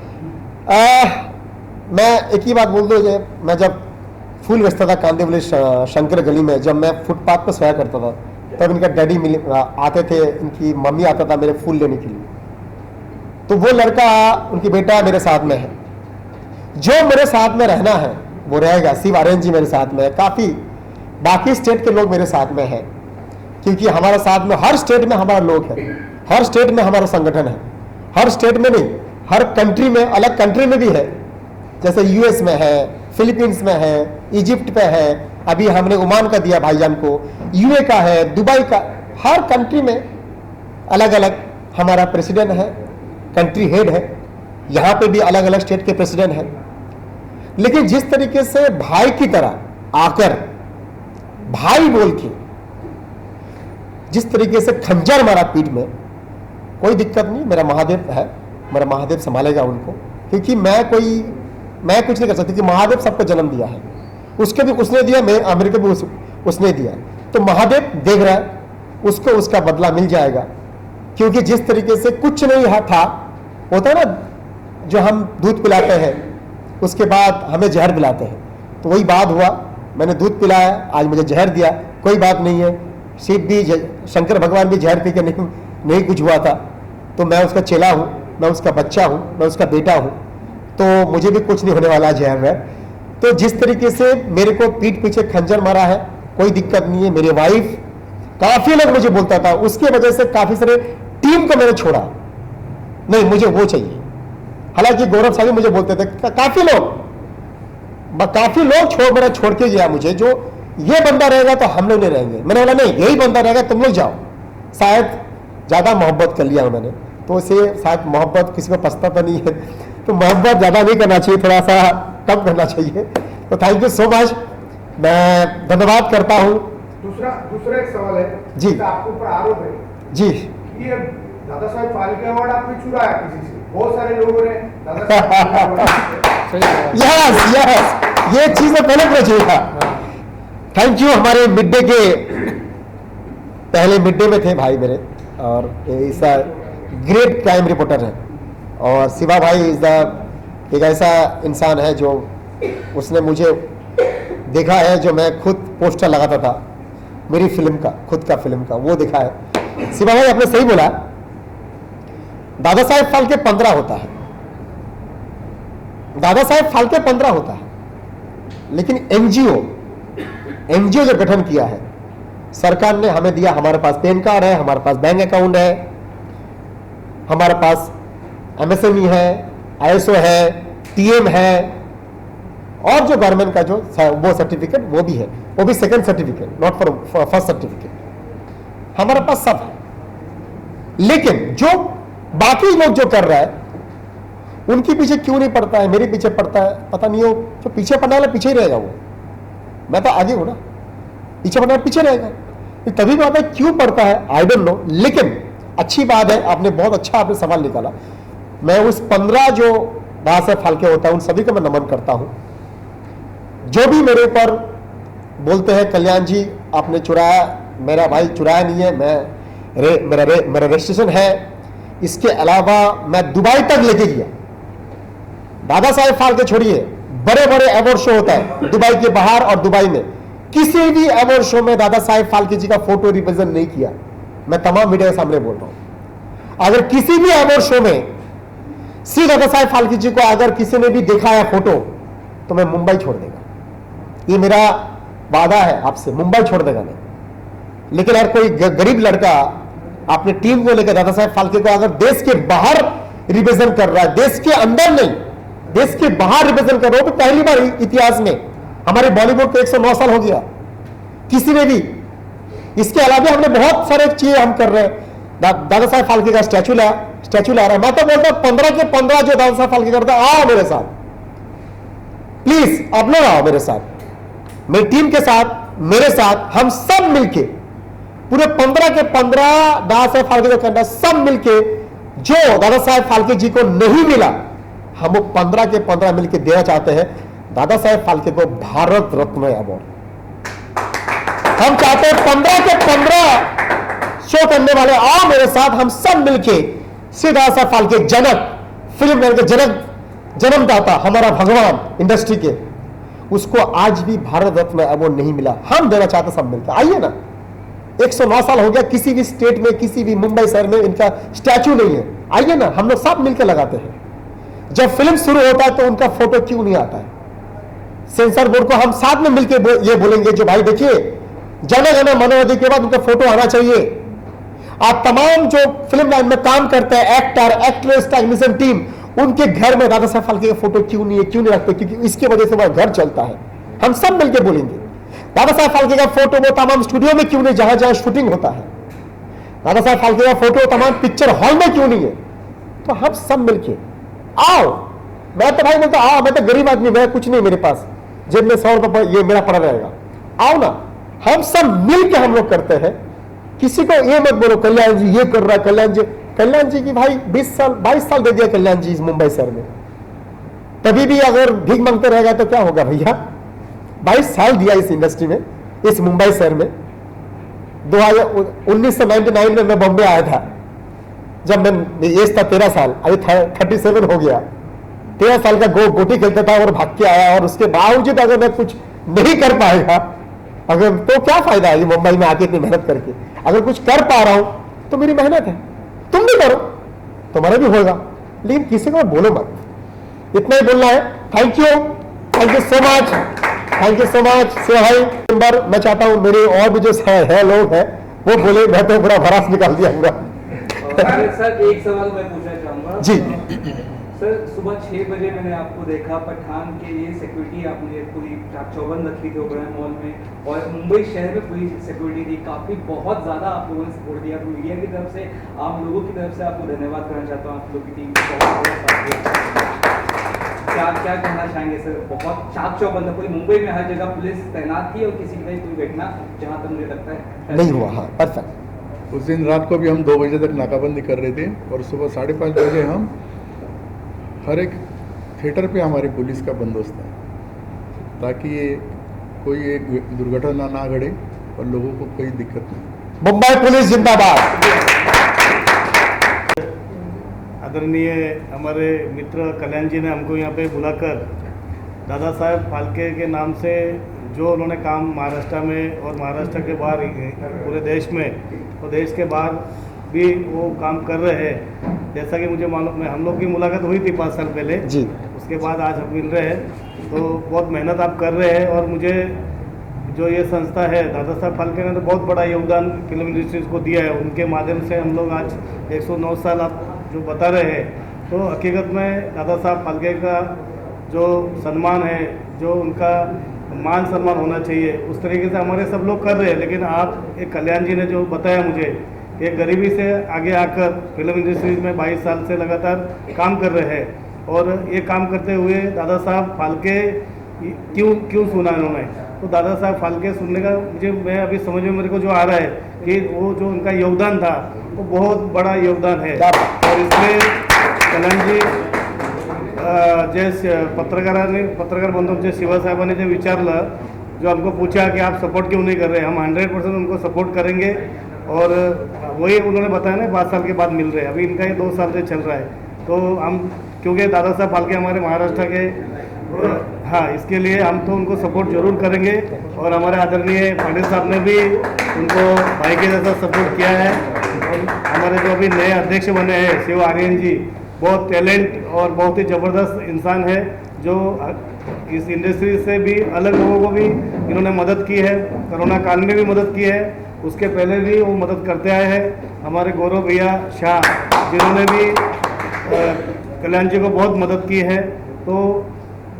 मैं एक ही बात बोल दूं, मैं जब फूल बेचता था कांदीवली शंकर गली में, जब मैं फुटपाथ पर सोया करता था, तब इनका डैडी आते थे, इनकी मम्मी आता था मेरे फूल लेने के लिए। तो वो लड़का, उनकी बेटा मेरे साथ में है, जो मेरे साथ में रहना है वो रहेगा। शिव आर्यन जी मेरे साथ में है, काफ़ी बाकी स्टेट के लोग मेरे साथ में है, क्योंकि हमारा साथ में हर स्टेट में हमारा लोग है, हर स्टेट में हमारा संगठन है, हर स्टेट में नहीं, हर कंट्री में, अलग कंट्री में भी है, जैसे यूएस में है, फिलीपींस में है, इजिप्ट पे है, अभी हमने ओमान का दिया भाईजान को, यूए का है, दुबई का, हर कंट्री में अलग अलग हमारा प्रेसिडेंट है, कंट्री हेड है। यहाँ पे भी अलग अलग स्टेट के प्रेसिडेंट हैं। लेकिन जिस तरीके से भाई की तरह आकर, भाई बोल के जिस तरीके से खंजर मारा पीठ में, कोई दिक्कत नहीं, मेरा महादेव है, मेरा महादेव संभालेगा उनको, क्योंकि मैं कुछ नहीं कर सकती, कि महादेव सबको जन्म दिया है, उसके भी उसने दिया, मैं अमेरिका भी उसने दिया, तो महादेव देख रहा है, उसको उसका बदला मिल जाएगा। क्योंकि जिस तरीके से कुछ नहीं था, होता है ना, जो हम दूध पिलाते हैं उसके बाद हमें जहर पिलाते हैं, तो वही बात हुआ, मैंने दूध पिलाया, आज मुझे जहर दिया, कोई बात नहीं है। शिव भी, शंकर भगवान भी जहर पी के नहीं कुछ हुआ था, तो मैं उसका चेला हूँ, मैं उसका बच्चा हूँ, मैं उसका बेटा हूँ, तो मुझे भी कुछ नहीं होने वाला जहर है। तो जिस तरीके से मेरे को पीठ पीछे खंजर मारा है, कोई दिक्कत नहीं है। मेरी वाइफ, काफी लोग मुझे बोलता था, उसकी वजह से काफी सारे टीम को मैंने छोड़ा, नहीं मुझे वो चाहिए। हालांकि गौरव साहब मुझे बोलते थे, काफी लोग छोड़ के गया मुझे, जो ये बंदा रहेगा तो हम लोग नहीं रहेंगे। मैंने बोला नहीं, यही बंदा रहेगा, तुम लोग जाओ। शायद ज्यादा मोहब्बत कर लिया उन्होंने, तो इसे शायद मोहब्बत किसी को पछता नहीं है, तो मोहब्बत ज्यादा नहीं करना चाहिए, थोड़ा सा कम करना चाहिए। तो थैंक यू सो मच, मैं धन्यवाद करता हूँ। दूसरा एक सवाल है जी, आपके ऊपर आरोप है जी, ये दादा साहब फाल्के अवार्ड आपने चुराया किसी से, बहुत सारे लोगों ने दादा साहब यस, ये चीज पहले पूछना चाहिए था। Thank you. हमारे मिड डे के पहले मिड डे में थे भाई मेरे, और ऐसा ग्रेट क्राइम रिपोर्टर है, और शिवा भाई इज द एक ऐसा इंसान है जो उसने मुझे देखा है, जो मैं खुद पोस्टर लगाता था मेरी फिल्म का, खुद का फिल्म का, वो दिखा है। शिवा भाई आपने सही बोला, दादा साहेब फाल्के 15 होता है, दादा साहेब फाल्के 15 होता है, लेकिन एनजीओ जो गठन किया है सरकार ने हमें दिया, हमारे पास पैन कार्ड है, हमारे पास बैंक अकाउंट है, हमारे पास MSME है, ISO है, TM है, और जो गवर्नमेंट का जो वो सर्टिफिकेट वो भी है, वो भी second certificate, not for first certificate, हमारे पास सब है। लेकिन जो बाकी लोग जो कर रहा है उनके पीछे क्यों नहीं पड़ता है, मेरे पीछे पड़ता है, पता नहीं। हो जो पीछे पड़ने वाला पीछे ही रहेगा, वो मैं तो आगे हूं ना, पीछे पड़ने वाला पीछे रहेगा। तभी बात है क्यों पड़ता है, आई डोंट नो। लेकिन अच्छी बात है, आपने बहुत अच्छा आपने सवाल निकाला। मैं उस 15 जो दादा साहब फाल्के होता है उन सभी को मैं नमन करता हूं, जो भी मेरे ऊपर बोलते हैं कल्याण जी आपने चुराया, मेरा भाई चुराया नहीं है, मेरा रजिस्ट्रेशन है। इसके अलावा मैं दुबई तक लेके गया, दादा साहेब फाल्के छोड़िए, बड़े बड़े अवार्ड शो होता है दुबई के बाहर और दुबई में, किसी भी अवार्ड शो में दादा साहेब फाल्के जी का फोटो रिप्रेजेंट नहीं किया। मैं तमाम मीडिया के सामने बोल रहा हूं, अगर किसी भी अवार्ड शो में श्री दादा साहेब फाल्के जी को अगर किसी ने भी देखा है फोटो तो मैं मुंबई छोड़ देगा, ये मेरा वादा है आपसे, मुंबई छोड़ देगा नहीं। लेकिन अगर कोई गरीब लड़का अपने टीम को लेकर दादा साहेब फाल्के को अगर देश के बाहर रिप्रेजेंट कर रहा है, देश के अंदर नहीं, देश के बाहर रिप्रेजेंट कर रहा हो, तो पहली बार इतिहास में हमारे बॉलीवुड को 109 साल हो गया, किसी ने भी। इसके अलावा हमने बहुत सारे चीजें हम कर रहे हैं। दादा साहेब फाल्के का स्टैचू ला रहा है, मैं तो बोलता हूं 15 के 15 जो दादा साहेब फाल्के करता है, आओ मेरे साथ, प्लीज आप लोग आओ मेरे साथ, मेरी टीम के साथ, मेरे साथ, हम सब मिलके पूरे 15 के 15 दादा साहेब फाल्के जो करना, सब मिलके जो दादा साहेब फाल्के जी को नहीं मिला हम वो 15 के 15 मिलके देना चाहते हैं दादा साहेब फाल्के को भारत रत्न अवार्ड। हम चाहते हैं 15 के 15 शो करने वाले आओ मेरे साथ, हम सब मिलके श्री दादा साहेब फाल्के जनक, फिल्म के जनक, जन्मदाता, हमारा भगवान इंडस्ट्री के, उसको आज भी भारत रत्न अवार्ड नहीं मिला, हम देना चाहते सब मिलकर। आइए ना, 109 साल हो गया, किसी भी स्टेट में, किसी भी मुंबई शहर में इनका स्टैचू नहीं है, आइए ना, हम लोग सब मिलकर लगाते हैं। जब फिल्म शुरू होता है तो उनका फोटो क्यों नहीं आता है, सेंसर बोर्ड को हम साथ में मिलकर ये बोलेंगे जो भाई देखिए जन गण मन अधि के बाद उनका फोटो आना चाहिए। आप तमाम जो फिल्म लाइन में काम करते हैं, एक्टर, एक्ट्रेस, टेक्नीशियन टीम, उनके घर में दादा साहेब फाल्के का फोटो क्यों नहीं है, क्यों नहीं रखते, क्योंकि इसकी वजह से वह घर चलता है। हम सब मिलकर बोलेंगे दादा साहेब फाल्के का फोटो वो तमाम स्टूडियो में क्यों नहीं, जहां जहां शूटिंग होता है। दादा साहेब फाल्के का फोटो तमाम पिक्चर हॉल में क्यों नहीं है। तो हम सब मिलके आओ, मैं तो भाई बोलता आओ, मैं तो गरीब आदमी, मैं कुछ नहीं मेरे पास, जेब में 100 रुपए ये मेरा पड़ा रहेगा, आओ ना, हम सब मिलके हम लोग करते हैं। किसी को ये मत बोलो कल्याण जी ये कर रहा है, कल्याण जी की भाई 20 साल 22 साल दे दिया कल्याण जी इस मुंबई शहर में, तभी भी अगर भीख मांगते रहेगा तो क्या होगा भैया। 22 साल दिया इस इंडस्ट्री में, इस मुंबई शहर में। 1999 में मैं बॉम्बे आया था, जब मैं एज था 13 साल, अभी 37 हो गया। 13 साल का गोटी खेलता था और भाग के आया, और उसके बावजूद अगर मैं कुछ नहीं कर पाएगा अगर, तो क्या फायदा है ये मुंबई में आके इतनी मेहनत करके। अगर कुछ कर पा रहा हूं तो मेरी मेहनत है, तुम भी करो, तुम्हारा भी होगा, लेकिन किसी को बोलो मत। इतना ही बोलना है। Thank you so much, thank you so much. से भाई नंबर मैं चाहता हूँ मेरे और भी जो है लोग हैं वो बोले, मैं तो पूरा भरास निकाल दिया पूरा। सर एक सवाल मैं पूछना चाहूंगा जी सर, सुबह 6 बजे मैंने आपको देखा पठान के लिए सिक्योरिटी आपने पूरी चौबंद रखी थी ओबराय मॉल में, और मुंबई शहर में पूरी सिक्योरिटी थी, काफी बहुत ज्यादा आप लोगों ने सपोर्ट दिया। तो मीडिया की तरफ से, आप लोगों की तरफ से आपको धन्यवाद करना चाहता हूँ। आप लोग की टीम क्या क्या कहना चाहेंगे सर? बहुत चाक चौबंद, पूरी मुंबई में हर जगह पुलिस तैनात थी और किसी की कोई घटना जहाँ तक मुझे लगता है नहीं हुआ। हाँ परफेक्ट। उस दिन रात को भी हम 2 बजे तक नाकाबंदी कर रहे थे, और सुबह 5:30 बजे हम हर एक थिएटर पे हमारी पुलिस का बंदोबस्त है, ताकि ये कोई एक दुर्घटना ना घटे और लोगों को कोई दिक्कत नहीं। मुंबई पुलिस जिंदाबाद। आदरणीय हमारे मित्र कल्याण जी ने हमको यहाँ पे बुलाकर दादा साहेब फाल्के के नाम से जो उन्होंने काम महाराष्ट्र में और महाराष्ट्र के बाहर पूरे देश में और देश के बाहर भी वो काम कर रहे हैं। जैसा कि मुझे मालूम है, हम लोग की मुलाकात हुई थी 5 साल पहले जी, उसके बाद आज हम मिल रहे हैं। तो बहुत मेहनत आप कर रहे हैं, और मुझे जो ये संस्था है, दादा साहब फाल्के ने तो बहुत बड़ा योगदान फिल्म इंडस्ट्रीज को दिया है। उनके माध्यम से हम लोग आज 109 साल आप जो बता रहे हैं, तो हकीकत में दादा साहब फाल्के का जो सम्मान है, जो उनका मान सम्मान होना चाहिए, उस तरीके से हमारे सब लोग कर रहे हैं। लेकिन आप एक कल्याण जी ने जो बताया मुझे कि गरीबी से आगे आकर फिल्म इंडस्ट्रीज में 22 साल से लगातार काम कर रहे हैं, और ये काम करते हुए दादा साहब फाल्के क्यों सुना इन्होंने, तो दादा साहब फाल्के सुनने का मैं अभी समझ में मेरे को जो आ रहा है कि वो जो उनका योगदान था वो बहुत बड़ा योगदान है। और इसमें कल्याण जी जे पत्रकार बंधूंचे शिवासाहेबांनी जे विचारलं, जो हमको पूछा कि आप सपोर्ट क्यों नहीं कर रहे, हम 100% उनको सपोर्ट करेंगे। और वही उन्होंने बताया ना 5 साल के बाद मिल रहे हैं, अभी इनका ये 2 साल से चल रहा है। तो हम क्योंकि दादा साहब फाल्के हमारे महाराष्ट्र के हाँ, इसके लिए हम तो उनको सपोर्ट जरूर करेंगे। और हमारे आदरणीय पाटिल साहब ने भी उनको भाई के जैसा सपोर्ट किया है। और हमारे जो अभी नए अध्यक्ष बने हैं शिव आर्यन जी, बहुत टैलेंट और बहुत ही ज़बरदस्त इंसान है, जो इस इंडस्ट्री से भी अलग लोगों को भी इन्होंने मदद की है। कोरोना काल में भी मदद की है, उसके पहले भी वो मदद करते आए हैं। हमारे गौरव भैया शाह, जिन्होंने भी कल्याण जी को बहुत मदद की है। तो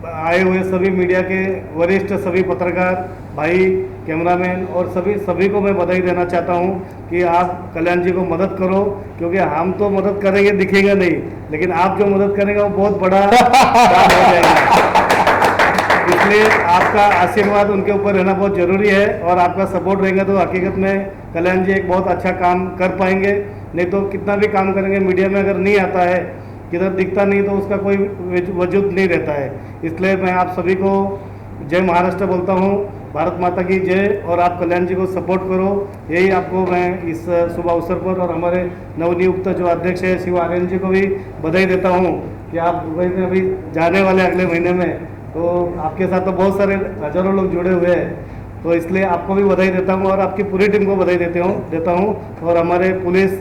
आए हुए सभी मीडिया के वरिष्ठ सभी पत्रकार भाई, कैमरामैन और सभी को मैं बधाई देना चाहता हूं कि आप कल्याण जी को मदद करो, क्योंकि हम तो मदद करेंगे दिखेगा नहीं, लेकिन आप जो मदद करेंगे वो बहुत बड़ा काम हो जाएगा। इसलिए आपका आशीर्वाद उनके ऊपर रहना बहुत ज़रूरी है, और आपका सपोर्ट रहेगा तो हकीकत में कल्याण जी एक बहुत अच्छा काम कर पाएंगे। नहीं तो कितना भी काम करेंगे, मीडिया में अगर नहीं आता है, किधर दिखता नहीं, तो उसका कोई वजूद नहीं रहता है। इसलिए मैं आप सभी को जय महाराष्ट्र बोलता हूँ, भारत माता की जय। और आप कल्याण जी को सपोर्ट करो, यही आपको मैं इस शुभ अवसर पर, और हमारे नवनियुक्त जो अध्यक्ष है शिव आर्यन जी को भी बधाई देता हूँ कि आप दुबई में अभी जाने वाले अगले महीने में, तो आपके साथ तो बहुत सारे हजारों लोग जुड़े हुए हैं। तो इसलिए आपको भी बधाई देता हूँ, और आपकी पूरी टीम को बधाई देता हूँ। और हमारे पुलिस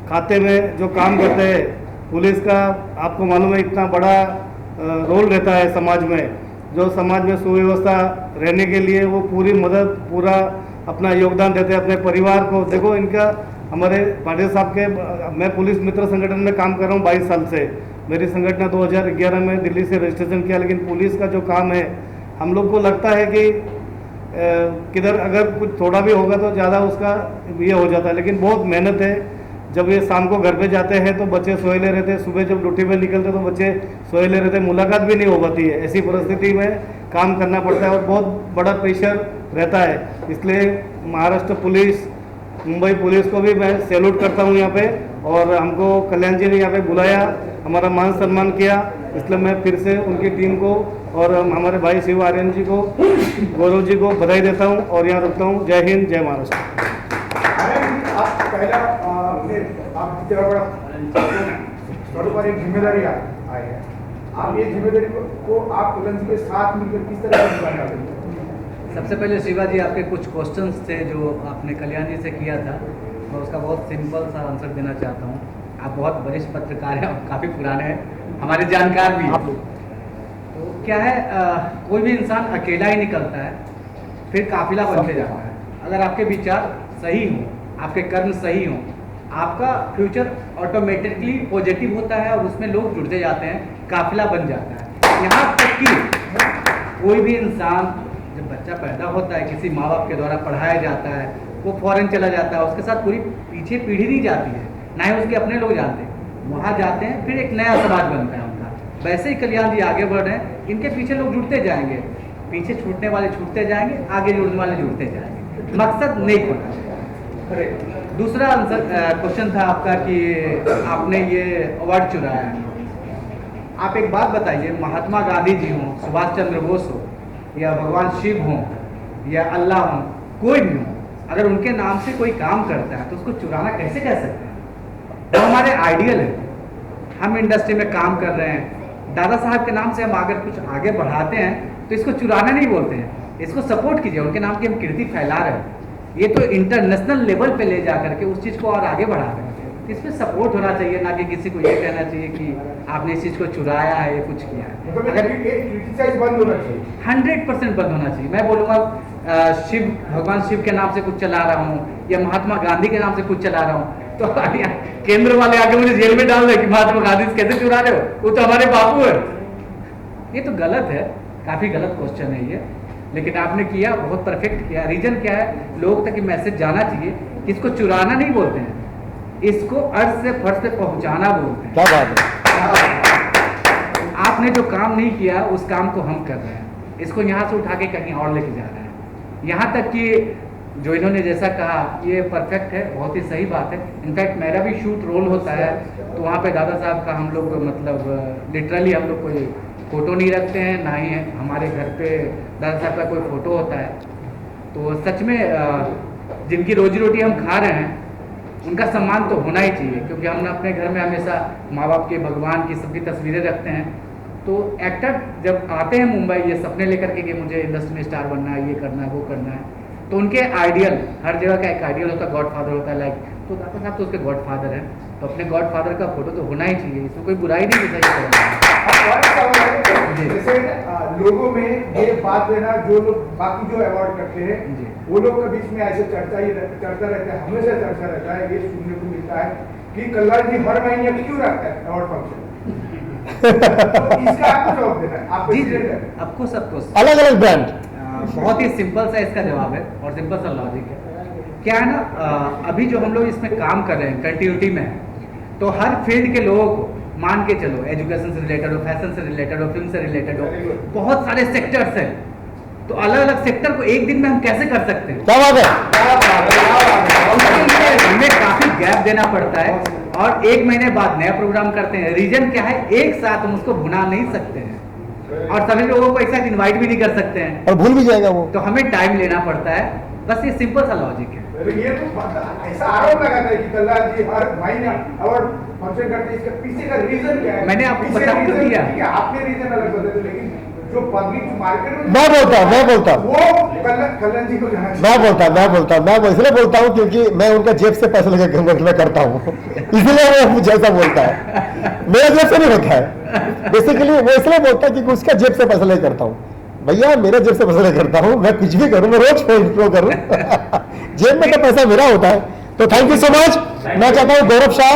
खाते में जो काम करते हैं, पुलिस का आपको मालूम है इतना बड़ा रोल रहता है समाज में, जो समाज में सुव्यवस्था रहने के लिए वो पूरी मदद, पूरा अपना योगदान देते हैं अपने परिवार को। देखो इनका, हमारे पाटिल साहब के, मैं पुलिस मित्र संगठन में काम कर रहा हूँ 22 साल से। मेरी संगठन 2011 में दिल्ली से रजिस्ट्रेशन किया, लेकिन पुलिस का जो काम है, हम लोग को लगता है कि किधर अगर कुछ थोड़ा भी होगा तो ज़्यादा उसका ये हो जाता है, लेकिन बहुत मेहनत है। जब ये शाम को घर पे जाते हैं तो बच्चे सोएले रहते हैं, सुबह जब ड्यूटी पे निकलते तो बच्चे सोएले रहते, मुलाकात भी नहीं हो पाती है। ऐसी परिस्थिति में काम करना पड़ता है और बहुत बड़ा प्रेशर रहता है। इसलिए महाराष्ट्र पुलिस, मुंबई पुलिस को भी मैं सैल्यूट करता हूँ यहाँ पे। और हमको कल्याण जी ने यहाँ पे बुलाया, हमारा मान सम्मान किया, इसलिए मैं फिर से उनकी टीम को और हमारे भाई शिव आर्यन जी को, गौरव जी को बधाई देता हूँ और यहाँ रुकता हूँ। जय हिंद, जय महाराष्ट्र। आप पहला आप जितना बड़ा एक जिम्मेदारी आए है, आप ये जिम्मेदारी को आप कल्याण जी के साथ मिलकर किस तरह से निभाने वाले हैं? सबसे पहले शिवा जी, आपके कुछ क्वेश्चंस थे जो आपने कल्याण जी से किया था, मैं उसका बहुत सिंपल सा आंसर देना चाहता हूँ। आप बहुत वरिष्ठ पत्रकार हैं और काफ़ी पुराने हैं, हमारे जानकार भी हैं। तो क्या है, कोई भी इंसान अकेला ही निकलता है, फिर काफिला बनते जाता है। अगर आपके विचार सही हों, आपके कर्म सही हों, आपका फ्यूचर ऑटोमेटिकली पॉजिटिव होता है और उसमें लोग जुड़ते जाते हैं, काफिला बन जाता है। यहाँ तक कि कोई भी इंसान जब बच्चा पैदा होता है, किसी माँ बाप के द्वारा पढ़ाया जाता है, वो फॉरेन चला जाता है, उसके साथ पूरी पीछे पीढ़ी नहीं जाती है, ना ही उसके अपने लोग जाते हैं, वहाँ जाते हैं, फिर एक नया समाज बनता है उनका। वैसे ही कल्याण जी आगे बढ़ रहे हैं, इनके पीछे लोग जुड़ते जाएंगे, पीछे छूटने वाले छूटते जाएंगे, आगे जुड़ने वाले जुड़ते जाएंगे। मकसद नहीं होना। दूसरा आंसर क्वेश्चन था आपका कि आपने ये अवार्ड चुराया है। आप एक बात बताइए, महात्मा गांधी जी हों, सुभाष चंद्र बोस हो, या भगवान शिव हों, या अल्लाह हों, कोई भी हो, अगर उनके नाम से कोई काम करता है तो उसको चुराना कैसे कह सकते हैं? वो हमारे आइडियल है। हम इंडस्ट्री में काम कर रहे हैं, दादा साहब के नाम से हम अगर कुछ आगे बढ़ाते हैं तो इसको चुराना नहीं बोलते हैं, इसको सपोर्ट कीजिए। उनके नाम की हम कीर्ति फैला रहे हैं, ये तो इंटरनेशनल लेवल पे ले जा करके उस चीज़ को और आगे बढ़ा रहे हैं। इसमें सपोर्ट होना चाहिए, ना कि किसी को ये कहना चाहिए कि आपने इस चीज़ को चुराया है, कुछ किया है। मतलब ये क्रिटिसाइज बंद होना चाहिए, 100% बंद होना चाहिए। मैं बोलूँगा भगवान शिव के नाम से कुछ चला रहा हूँ या महात्मा गांधी के नाम से कुछ चला रहा हूँ, तो केंद्र वाले आके मुझे जेल में डाल रहे कि महात्मा गांधी से कैसे चुरा रहे हो, वो तो हमारे बापू है। ये तो गलत है, काफ़ी गलत क्वेश्चन है ये, लेकिन आपने किया, बहुत परफेक्ट किया। रीजन क्या है, लोग तक ये मैसेज जाना चाहिए कि इसको चुराना नहीं बोलते हैं, इसको अर्थ से फर्श पे पहुंचाना बोलते हैं। क्या बात है। आपने जो काम नहीं किया उस काम को हम कर रहे हैं, इसको यहाँ से उठा के कहीं और लेके जा रहे हैं। यहाँ तक कि जो इन्होंने जैसा कहा ये परफेक्ट है, बहुत ही सही बात है। इनफैक्ट मेरा भी शूट रोल होता है तो वहाँ पे दादा साहब का हम लोग मतलब लिटरली हम लोग कोई फ़ोटो नहीं रखते हैं, ना ही हमारे घर पे दादा साहब का कोई फ़ोटो होता है। तो सच में जिनकी रोजी रोटी हम खा रहे हैं उनका सम्मान तो होना ही चाहिए, क्योंकि हम अपने घर में हमेशा माँ बाप के, भगवान की, सबकी तस्वीरें रखते हैं। तो एक्टर जब आते हैं मुंबई ये सपने लेकर के कि मुझे इंडस्ट्री में स्टार बनना है, ये करना है, वो करना है, तो उनके आइडियल, हर जगह का एक आइडियल होता है, गॉडफादर होता है लाइक, तो दादा साहब तो उसके गॉडफादर हैं, तो अपने गॉडफादर का फोटो तो होना ही चाहिए, इसमें कोई बुराई नहीं है। जैसे लोगों में ये बात है ना, जो लोग बाकी जो अवार्ड करते हैं वो लोग के बीच में ऐसे चर्चा रहता है, हमेशा चर्चा रहता है, ये सुनने को मिलता है कि कल्याण जी हर महीने क्यों रखता है अवार्ड फंक्शन। तो इसका आपको जवाब देना है, आप प्रेसिडेंट हैं। आपको सबको अलग अलग ब्रांड। बहुत ही सिंपल सा इसका जवाब है और सिंपल सा लॉजिक है। क्या है ना, अभी जो हम लोग इसमें काम कर रहे हैं कंटिन्यूटी में, तो हर फील्ड के लोगों को मान के चलो, एजुकेशन से रिलेटेड हो, फैशन से रिलेटेड हो, फिल्म से रिलेटेड हो, बहुत सारे सेक्टर्स हैं, तो अलग अलग सेक्टर को एक दिन में हम कैसे कर सकते हैं? क्या बात है। उसके लिए हमें काफी गैप देना पड़ता है और एक महीने बाद नया प्रोग्राम करते हैं। रीजन क्या है, एक साथ हम उसको भुना नहीं सकते हैं और सभी लोगों को एक साथ इनवाइट भी नहीं कर सकते हैं, और भूल भी जाएगा वो, तो हमें टाइम लेना पड़ता है। बस ये सिंपल सा लॉजिक है। ये तो ऐसा आरोप लगाता है कि कल्याण जी हर महीने अवार्ड फंक्शन करते हैं, इसके पीछे का रीजन क्या है? मैंने आपको पीछे बता तो reason दिया। ठीक है, आपने रीजन अलग बताया, लेकिन जो पब्लिक मार्केट में मैं बोलता हूँ वो कल्याण जी को जाना चाहिए। मैं इसलिए बोलता हूँ क्योंकि मैं उनका जेब से पैसे लेकर मैं करता हूँ, इसलिए वो मुझे ऐसा बोलता है, मेरा जेब से नहीं होता है। बेसिकली वो इसलिए बोलता है कि उसका जेब से पैसे लेकर करता हूँ। भैया मेरे जेब से पैसे लेकर करता हूँ, मैं कुछ भी करूँ, मैं रोज फ्लो करूँ, जेब में तो पैसा मेरा होता है। तो थैंक यू सो मच। मैं चाहता हूँ गौरव शाह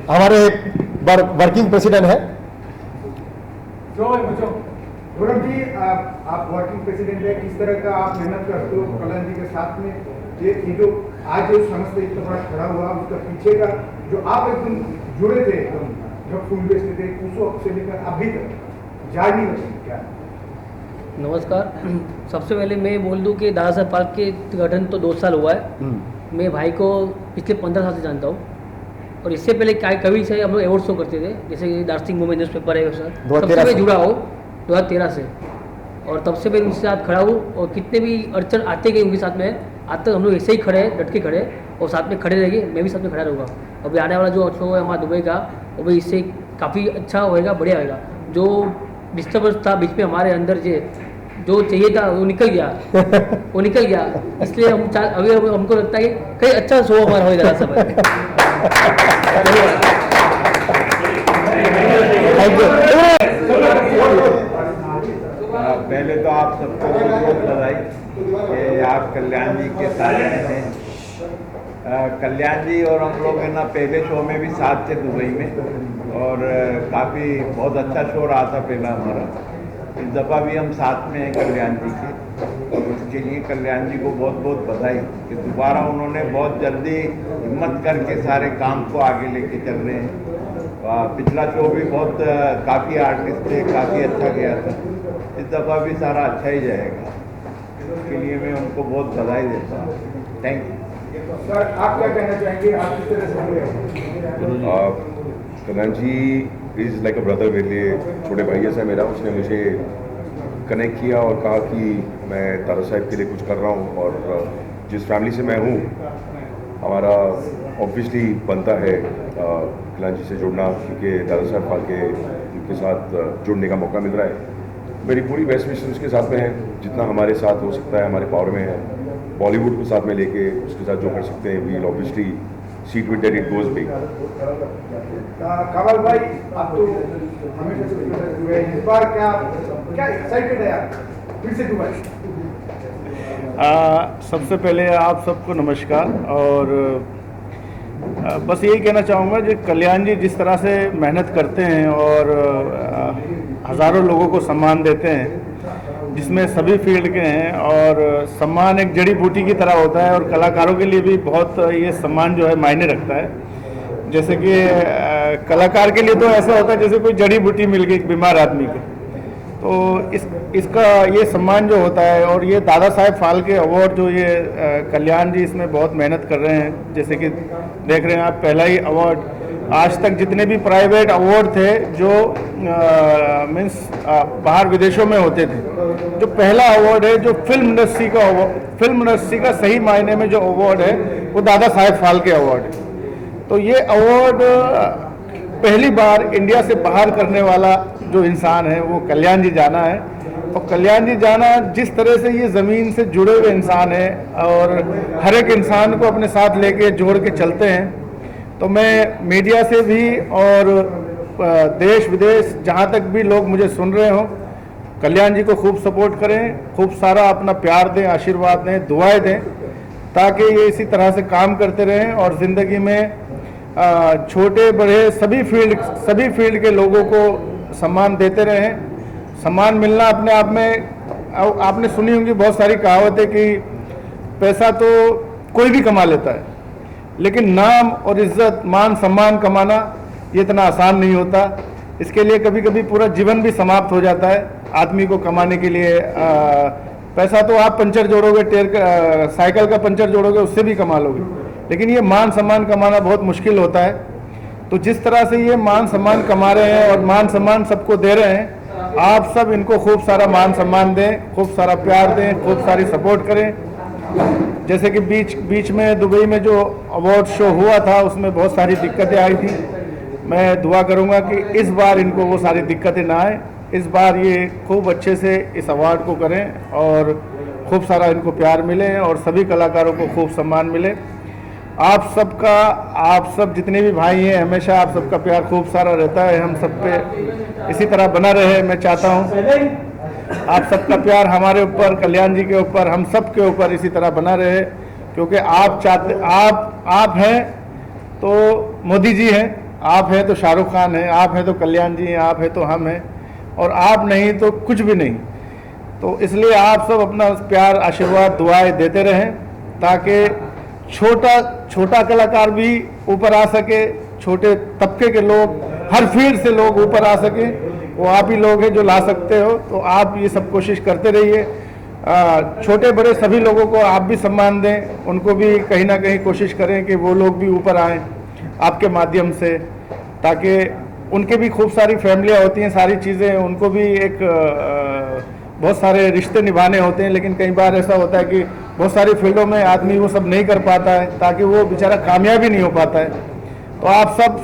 हमारे वर्किंग प्रेसिडेंट है। गौरव जी, आप वर्किंग प्रेसिडेंट है, किस तरह का आप मेहनत करते हो कल्याण जी के साथ में? ये जो आज जो समझते इतना बड़ा खड़ा हुआ, उसका पीछे का जो आप एकदम जुड़े थे, एकदम जब फूल बेचते थे उस वक्त से लेकर अभी तक जारी रहे क्या? नमस्कार। सबसे पहले मैं बोल दूं कि दादा साहब पार्क के गठन तो 2 साल हुआ है। मैं भाई को पिछले 15 साल से जानता हूँ और इससे पहले कभी से हम लोग अवार्ड शो करते थे, जैसे कि दार्जिलिंग मूवमेंट न्यूज़ पेपर है, तब से मैं जुड़ा हूँ 2013 से, और तब से मैं उनके साथ खड़ा हूँ और कितने भी अड़चन आते गए उनके साथ में, आज तक हम लोग ऐसे ही खड़े हैं, डट के खड़े और साथ में खड़े रहेंगे। मैं भी साथ में खड़ा रहूँगा। अभी आने वाला जो शो है हमारा दुबई का, वो भी इससे काफ़ी अच्छा होएगा, बढ़िया होएगा। जो डिस्टर्बेंस था बीच में हमारे अंदर जो चाहिए था वो निकल गया, वो निकल गया। इसलिए हम अभी हमको लगता है कि कहीं अच्छा शो हमारा होएगा सब। पहले तो आप सबको बहुत बधाई कि आप कल्याण जी के साथ हैं। कल्याण जी और हम लोग है ना पहले शो में भी साथ थे दुबई में, और काफ़ी बहुत अच्छा शो रहा था पहला हमारा। इस दफ़ा भी हम साथ में हैं कल्याण जी के, और उसके लिए कल्याण जी को बहुत बहुत बधाई कि दोबारा उन्होंने बहुत जल्दी हिम्मत करके सारे काम को आगे लेके चल रहे हैं। पिछला शो भी बहुत काफ़ी आर्टिस्ट थे, काफ़ी अच्छा गया था। इस दफ़ा भी सारा अच्छा ही जाएगा, इसके लिए मैं उनको बहुत बधाई देता हूँ। Thank you. सर, आप क्या कहना चाहेंगे? आप किस तरह से कल्याण जी इज़ लाइक अ ब्रदर मेरे लिए, छोटे भाई जैसा मेरा। उसने मुझे कनेक्ट किया और कहा कि मैं दादा साहब के लिए कुछ कर रहा हूँ, और जिस फैमिली से मैं हूँ हमारा ऑब्वियसली बनता है कल्याण जी से जुड़ना, क्योंकि दादा साहब फाल्के के साथ जुड़ने का मौका मिल रहा है। मेरी पूरी बेस्ट विशेस उसके साथ में है, जितना हमारे साथ हो सकता है हमारे पावर में है। बॉलीवुड को साथ में लेके उसके साथ जो कर सकते हैं we'll obviously see to it that it goes big. Kamal भाई, आप तो हमेशा से दुबई, इस बार क्या एक्साइटेड है आप फिर से दुबई? सबसे पहले आप सबको नमस्कार। और बस यही कहना चाहूँगा कि कल्याण जी जिस तरह से मेहनत करते हैं और हज़ारों लोगों को सम्मान देते हैं, जिसमें सभी फील्ड के हैं, और सम्मान एक जड़ी बूटी की तरह होता है और कलाकारों के लिए भी बहुत ये सम्मान जो है मायने रखता है। जैसे कि कलाकार के लिए तो ऐसा होता है जैसे कोई जड़ी बूटी मिल गई बीमार आदमी के, तो इसका ये सम्मान जो होता है, और ये दादा साहेब फाल्के अवार्ड जो ये कल्याण जी इसमें बहुत मेहनत कर रहे हैं। जैसे कि देख रहे हैं आप, पहला ही अवार्ड, आज तक जितने भी प्राइवेट अवार्ड थे जो मीन्स बाहर विदेशों में होते थे, जो पहला अवार्ड है जो फिल्म इंडस्ट्री का सही मायने में जो अवार्ड है वो दादा साहेब फाल्के अवार्ड है। तो ये अवार्ड पहली बार इंडिया से बाहर करने वाला जो इंसान है वो कल्याण जी जाना है। और कल्याण जी जाना जिस तरह से ये ज़मीन से जुड़े हुए इंसान है और हर एक इंसान को अपने साथ लेके जोड़ के चलते हैं, तो मैं मीडिया से भी और देश विदेश जहाँ तक भी लोग मुझे सुन रहे हों, कल्याण जी को खूब सपोर्ट करें, खूब सारा अपना प्यार दें, आशीर्वाद दें, दुआएं दें, ताकि ये इसी तरह से काम करते रहें और ज़िंदगी में छोटे बड़े सभी फील्ड के लोगों को सम्मान देते रहें। सम्मान मिलना अपने आप में, आपने सुनी होंगी बहुत सारी कहावतें कि पैसा तो कोई भी कमा लेता है, लेकिन नाम और इज्जत, मान सम्मान कमाना ये इतना आसान नहीं होता। इसके लिए कभी कभी पूरा जीवन भी समाप्त हो जाता है आदमी को कमाने के लिए। पैसा तो आप पंचर जोड़ोगे, साइकिल का पंचर जोड़ोगे, उससे भी कमा लोगे, लेकिन ये मान सम्मान कमाना बहुत मुश्किल होता है। तो जिस तरह से ये मान सम्मान कमा रहे हैं और मान सम्मान सबको दे रहे हैं, आप सब इनको खूब सारा मान सम्मान दें, खूब सारा प्यार दें, खूब सारी सपोर्ट करें। जैसे कि बीच में दुबई में जो अवार्ड शो हुआ था उसमें बहुत सारी दिक्कतें आई थी। मैं दुआ करूंगा कि इस बार इनको वो सारी दिक्कतें ना आए, इस बार ये खूब अच्छे से इस अवार्ड को करें और खूब सारा इनको प्यार मिले और सभी कलाकारों को खूब सम्मान मिले। आप सब जितने भी भाई हैं, हमेशा आप सबका प्यार खूब सारा रहता है, हम सब पे इसी तरह बना रहे। मैं चाहता हूँ आप सबका प्यार हमारे ऊपर, कल्याण जी के ऊपर, हम सब के ऊपर इसी तरह बना रहे, क्योंकि आप हैं तो मोदी जी हैं, आप हैं तो शाहरुख खान हैं, आप हैं तो कल्याण जी हैं, आप हैं तो हम हैं, और आप नहीं तो कुछ भी नहीं। तो इसलिए आप सब अपना प्यार, आशीर्वाद, दुआएं देते रहें, ताकि छोटा कलाकार भी ऊपर आ सके, छोटे तबके के लोग, हर फील्ड से लोग ऊपर आ सके। वो आप ही लोग हैं जो ला सकते हो, तो आप ये सब कोशिश करते रहिए। छोटे बड़े सभी लोगों को आप भी सम्मान दें, उनको भी कहीं ना कहीं कोशिश करें कि वो लोग भी ऊपर आएँ आपके माध्यम से, ताकि उनके भी खूब सारी फैमिलियाँ होती हैं, सारी चीज़ें, उनको भी एक बहुत सारे रिश्ते निभाने होते हैं, लेकिन कई बार ऐसा होता है कि बहुत सारी फील्डों में आदमी वो सब नहीं कर पाता है, ताकि वो बेचारा कामयाब ही नहीं हो पाता है। तो आप सब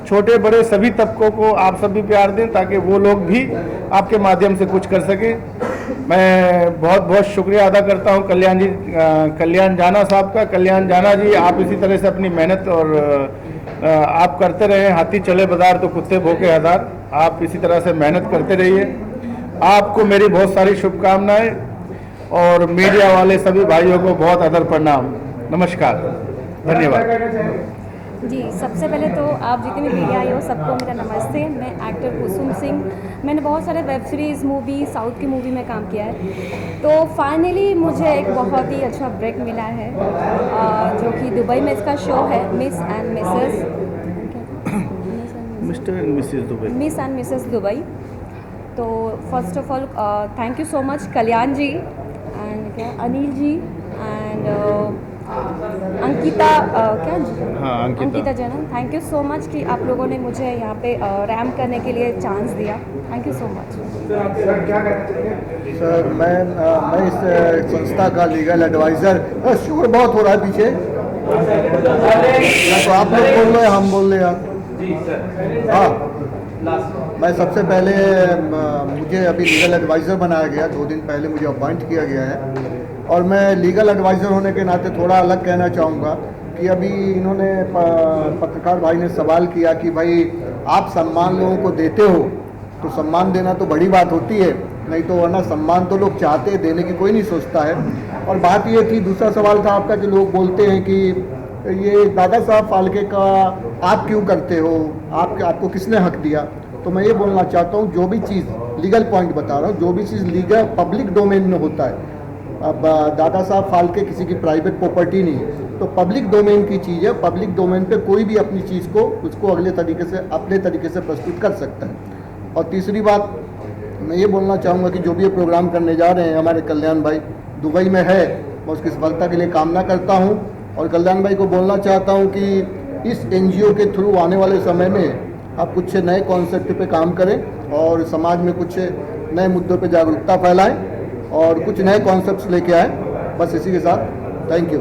छोटे बड़े सभी तबकों को आप सब भी प्यार दें, ताकि वो लोग भी आपके माध्यम से कुछ कर सकें। मैं बहुत बहुत शुक्रिया अदा करता हूं कल्याण जाना साहब का। कल्याण जाना जी, आप इसी तरह से अपनी मेहनत और आप करते रहे। हाथी चले बाजार तो कुत्ते भौंके हजार। आप इसी तरह से मेहनत करते रहिए। आपको मेरी बहुत सारी शुभकामनाएं और मीडिया वाले सभी भाइयों को बहुत आदर प्रणाम। नमस्कार, धन्यवाद। जी, सबसे पहले तो आप जितने भी मीडिया आए हो सबको मेरा नमस्ते। मैं एक्टर कुसुम सिंह, मैंने बहुत सारे वेब सीरीज़, मूवी, साउथ की मूवी में काम किया है। तो फाइनली मुझे एक बहुत ही अच्छा ब्रेक मिला है, जो कि दुबई में इसका शो है, मिस एंड मिसेस दुबई। तो first of all thank you so much Kalyan ji and Anil ji and Ankita Ankita Jain, thank you so much कि आप लोगों ने मुझे यहाँ पे रैम करने के लिए चांस दिया। Thank you so much. Sir, मैं इस संस्था का लीगल एडवाइज़र। शोर बहुत हो रहा है पीछे, तो आप लोग बोल रहे हैं, हम बोल रहे हैं। हाँ, मैं सबसे पहले मुझे अभी लीगल एडवाइज़र बनाया गया, 2 दिन पहले मुझे अपॉइंट किया गया है, और मैं लीगल एडवाइज़र होने के नाते थोड़ा अलग कहना चाहूँगा कि अभी इन्होंने पत्रकार भाई ने सवाल किया कि भाई आप सम्मान लोगों को देते हो तो सम्मान देना तो बड़ी बात होती है, नहीं तो वरना सम्मान तो लोग चाहते हैं, देने की कोई नहीं सोचता है। और बात ये थी, दूसरा सवाल था आपका कि लोग बोलते हैं कि ये दादा साहब फाल्के का आप क्यों करते हो, आपको किसने हक दिया। तो मैं ये बोलना चाहता हूँ, जो भी चीज़ लीगल पॉइंट बता रहा हूँ, जो भी चीज़ लीगल पब्लिक डोमेन में होता है, अब दादा साहब फाल्के किसी की प्राइवेट प्रॉपर्टी नहीं है, तो पब्लिक डोमेन की चीज़ है। पब्लिक डोमेन पे कोई भी अपनी चीज़ को उसको अगले तरीके से अपने तरीके से प्रस्तुत कर सकता है। और तीसरी बात मैं ये बोलना चाहूँगा कि जो भी ये प्रोग्राम करने जा रहे हैं हमारे कल्याण भाई दुबई में है, मैं उसकी सफलता के लिए कामना करता हूँ। और कल्याण भाई को बोलना चाहता हूँ कि इस NGO के थ्रू आने वाले समय में आप कुछ नए कॉन्सेप्ट पे काम करें और समाज में कुछ नए मुद्दों पे जागरूकता फैलाएं और कुछ नए कॉन्सेप्ट्स लेके आएँ। बस इसी के साथ थैंक यू।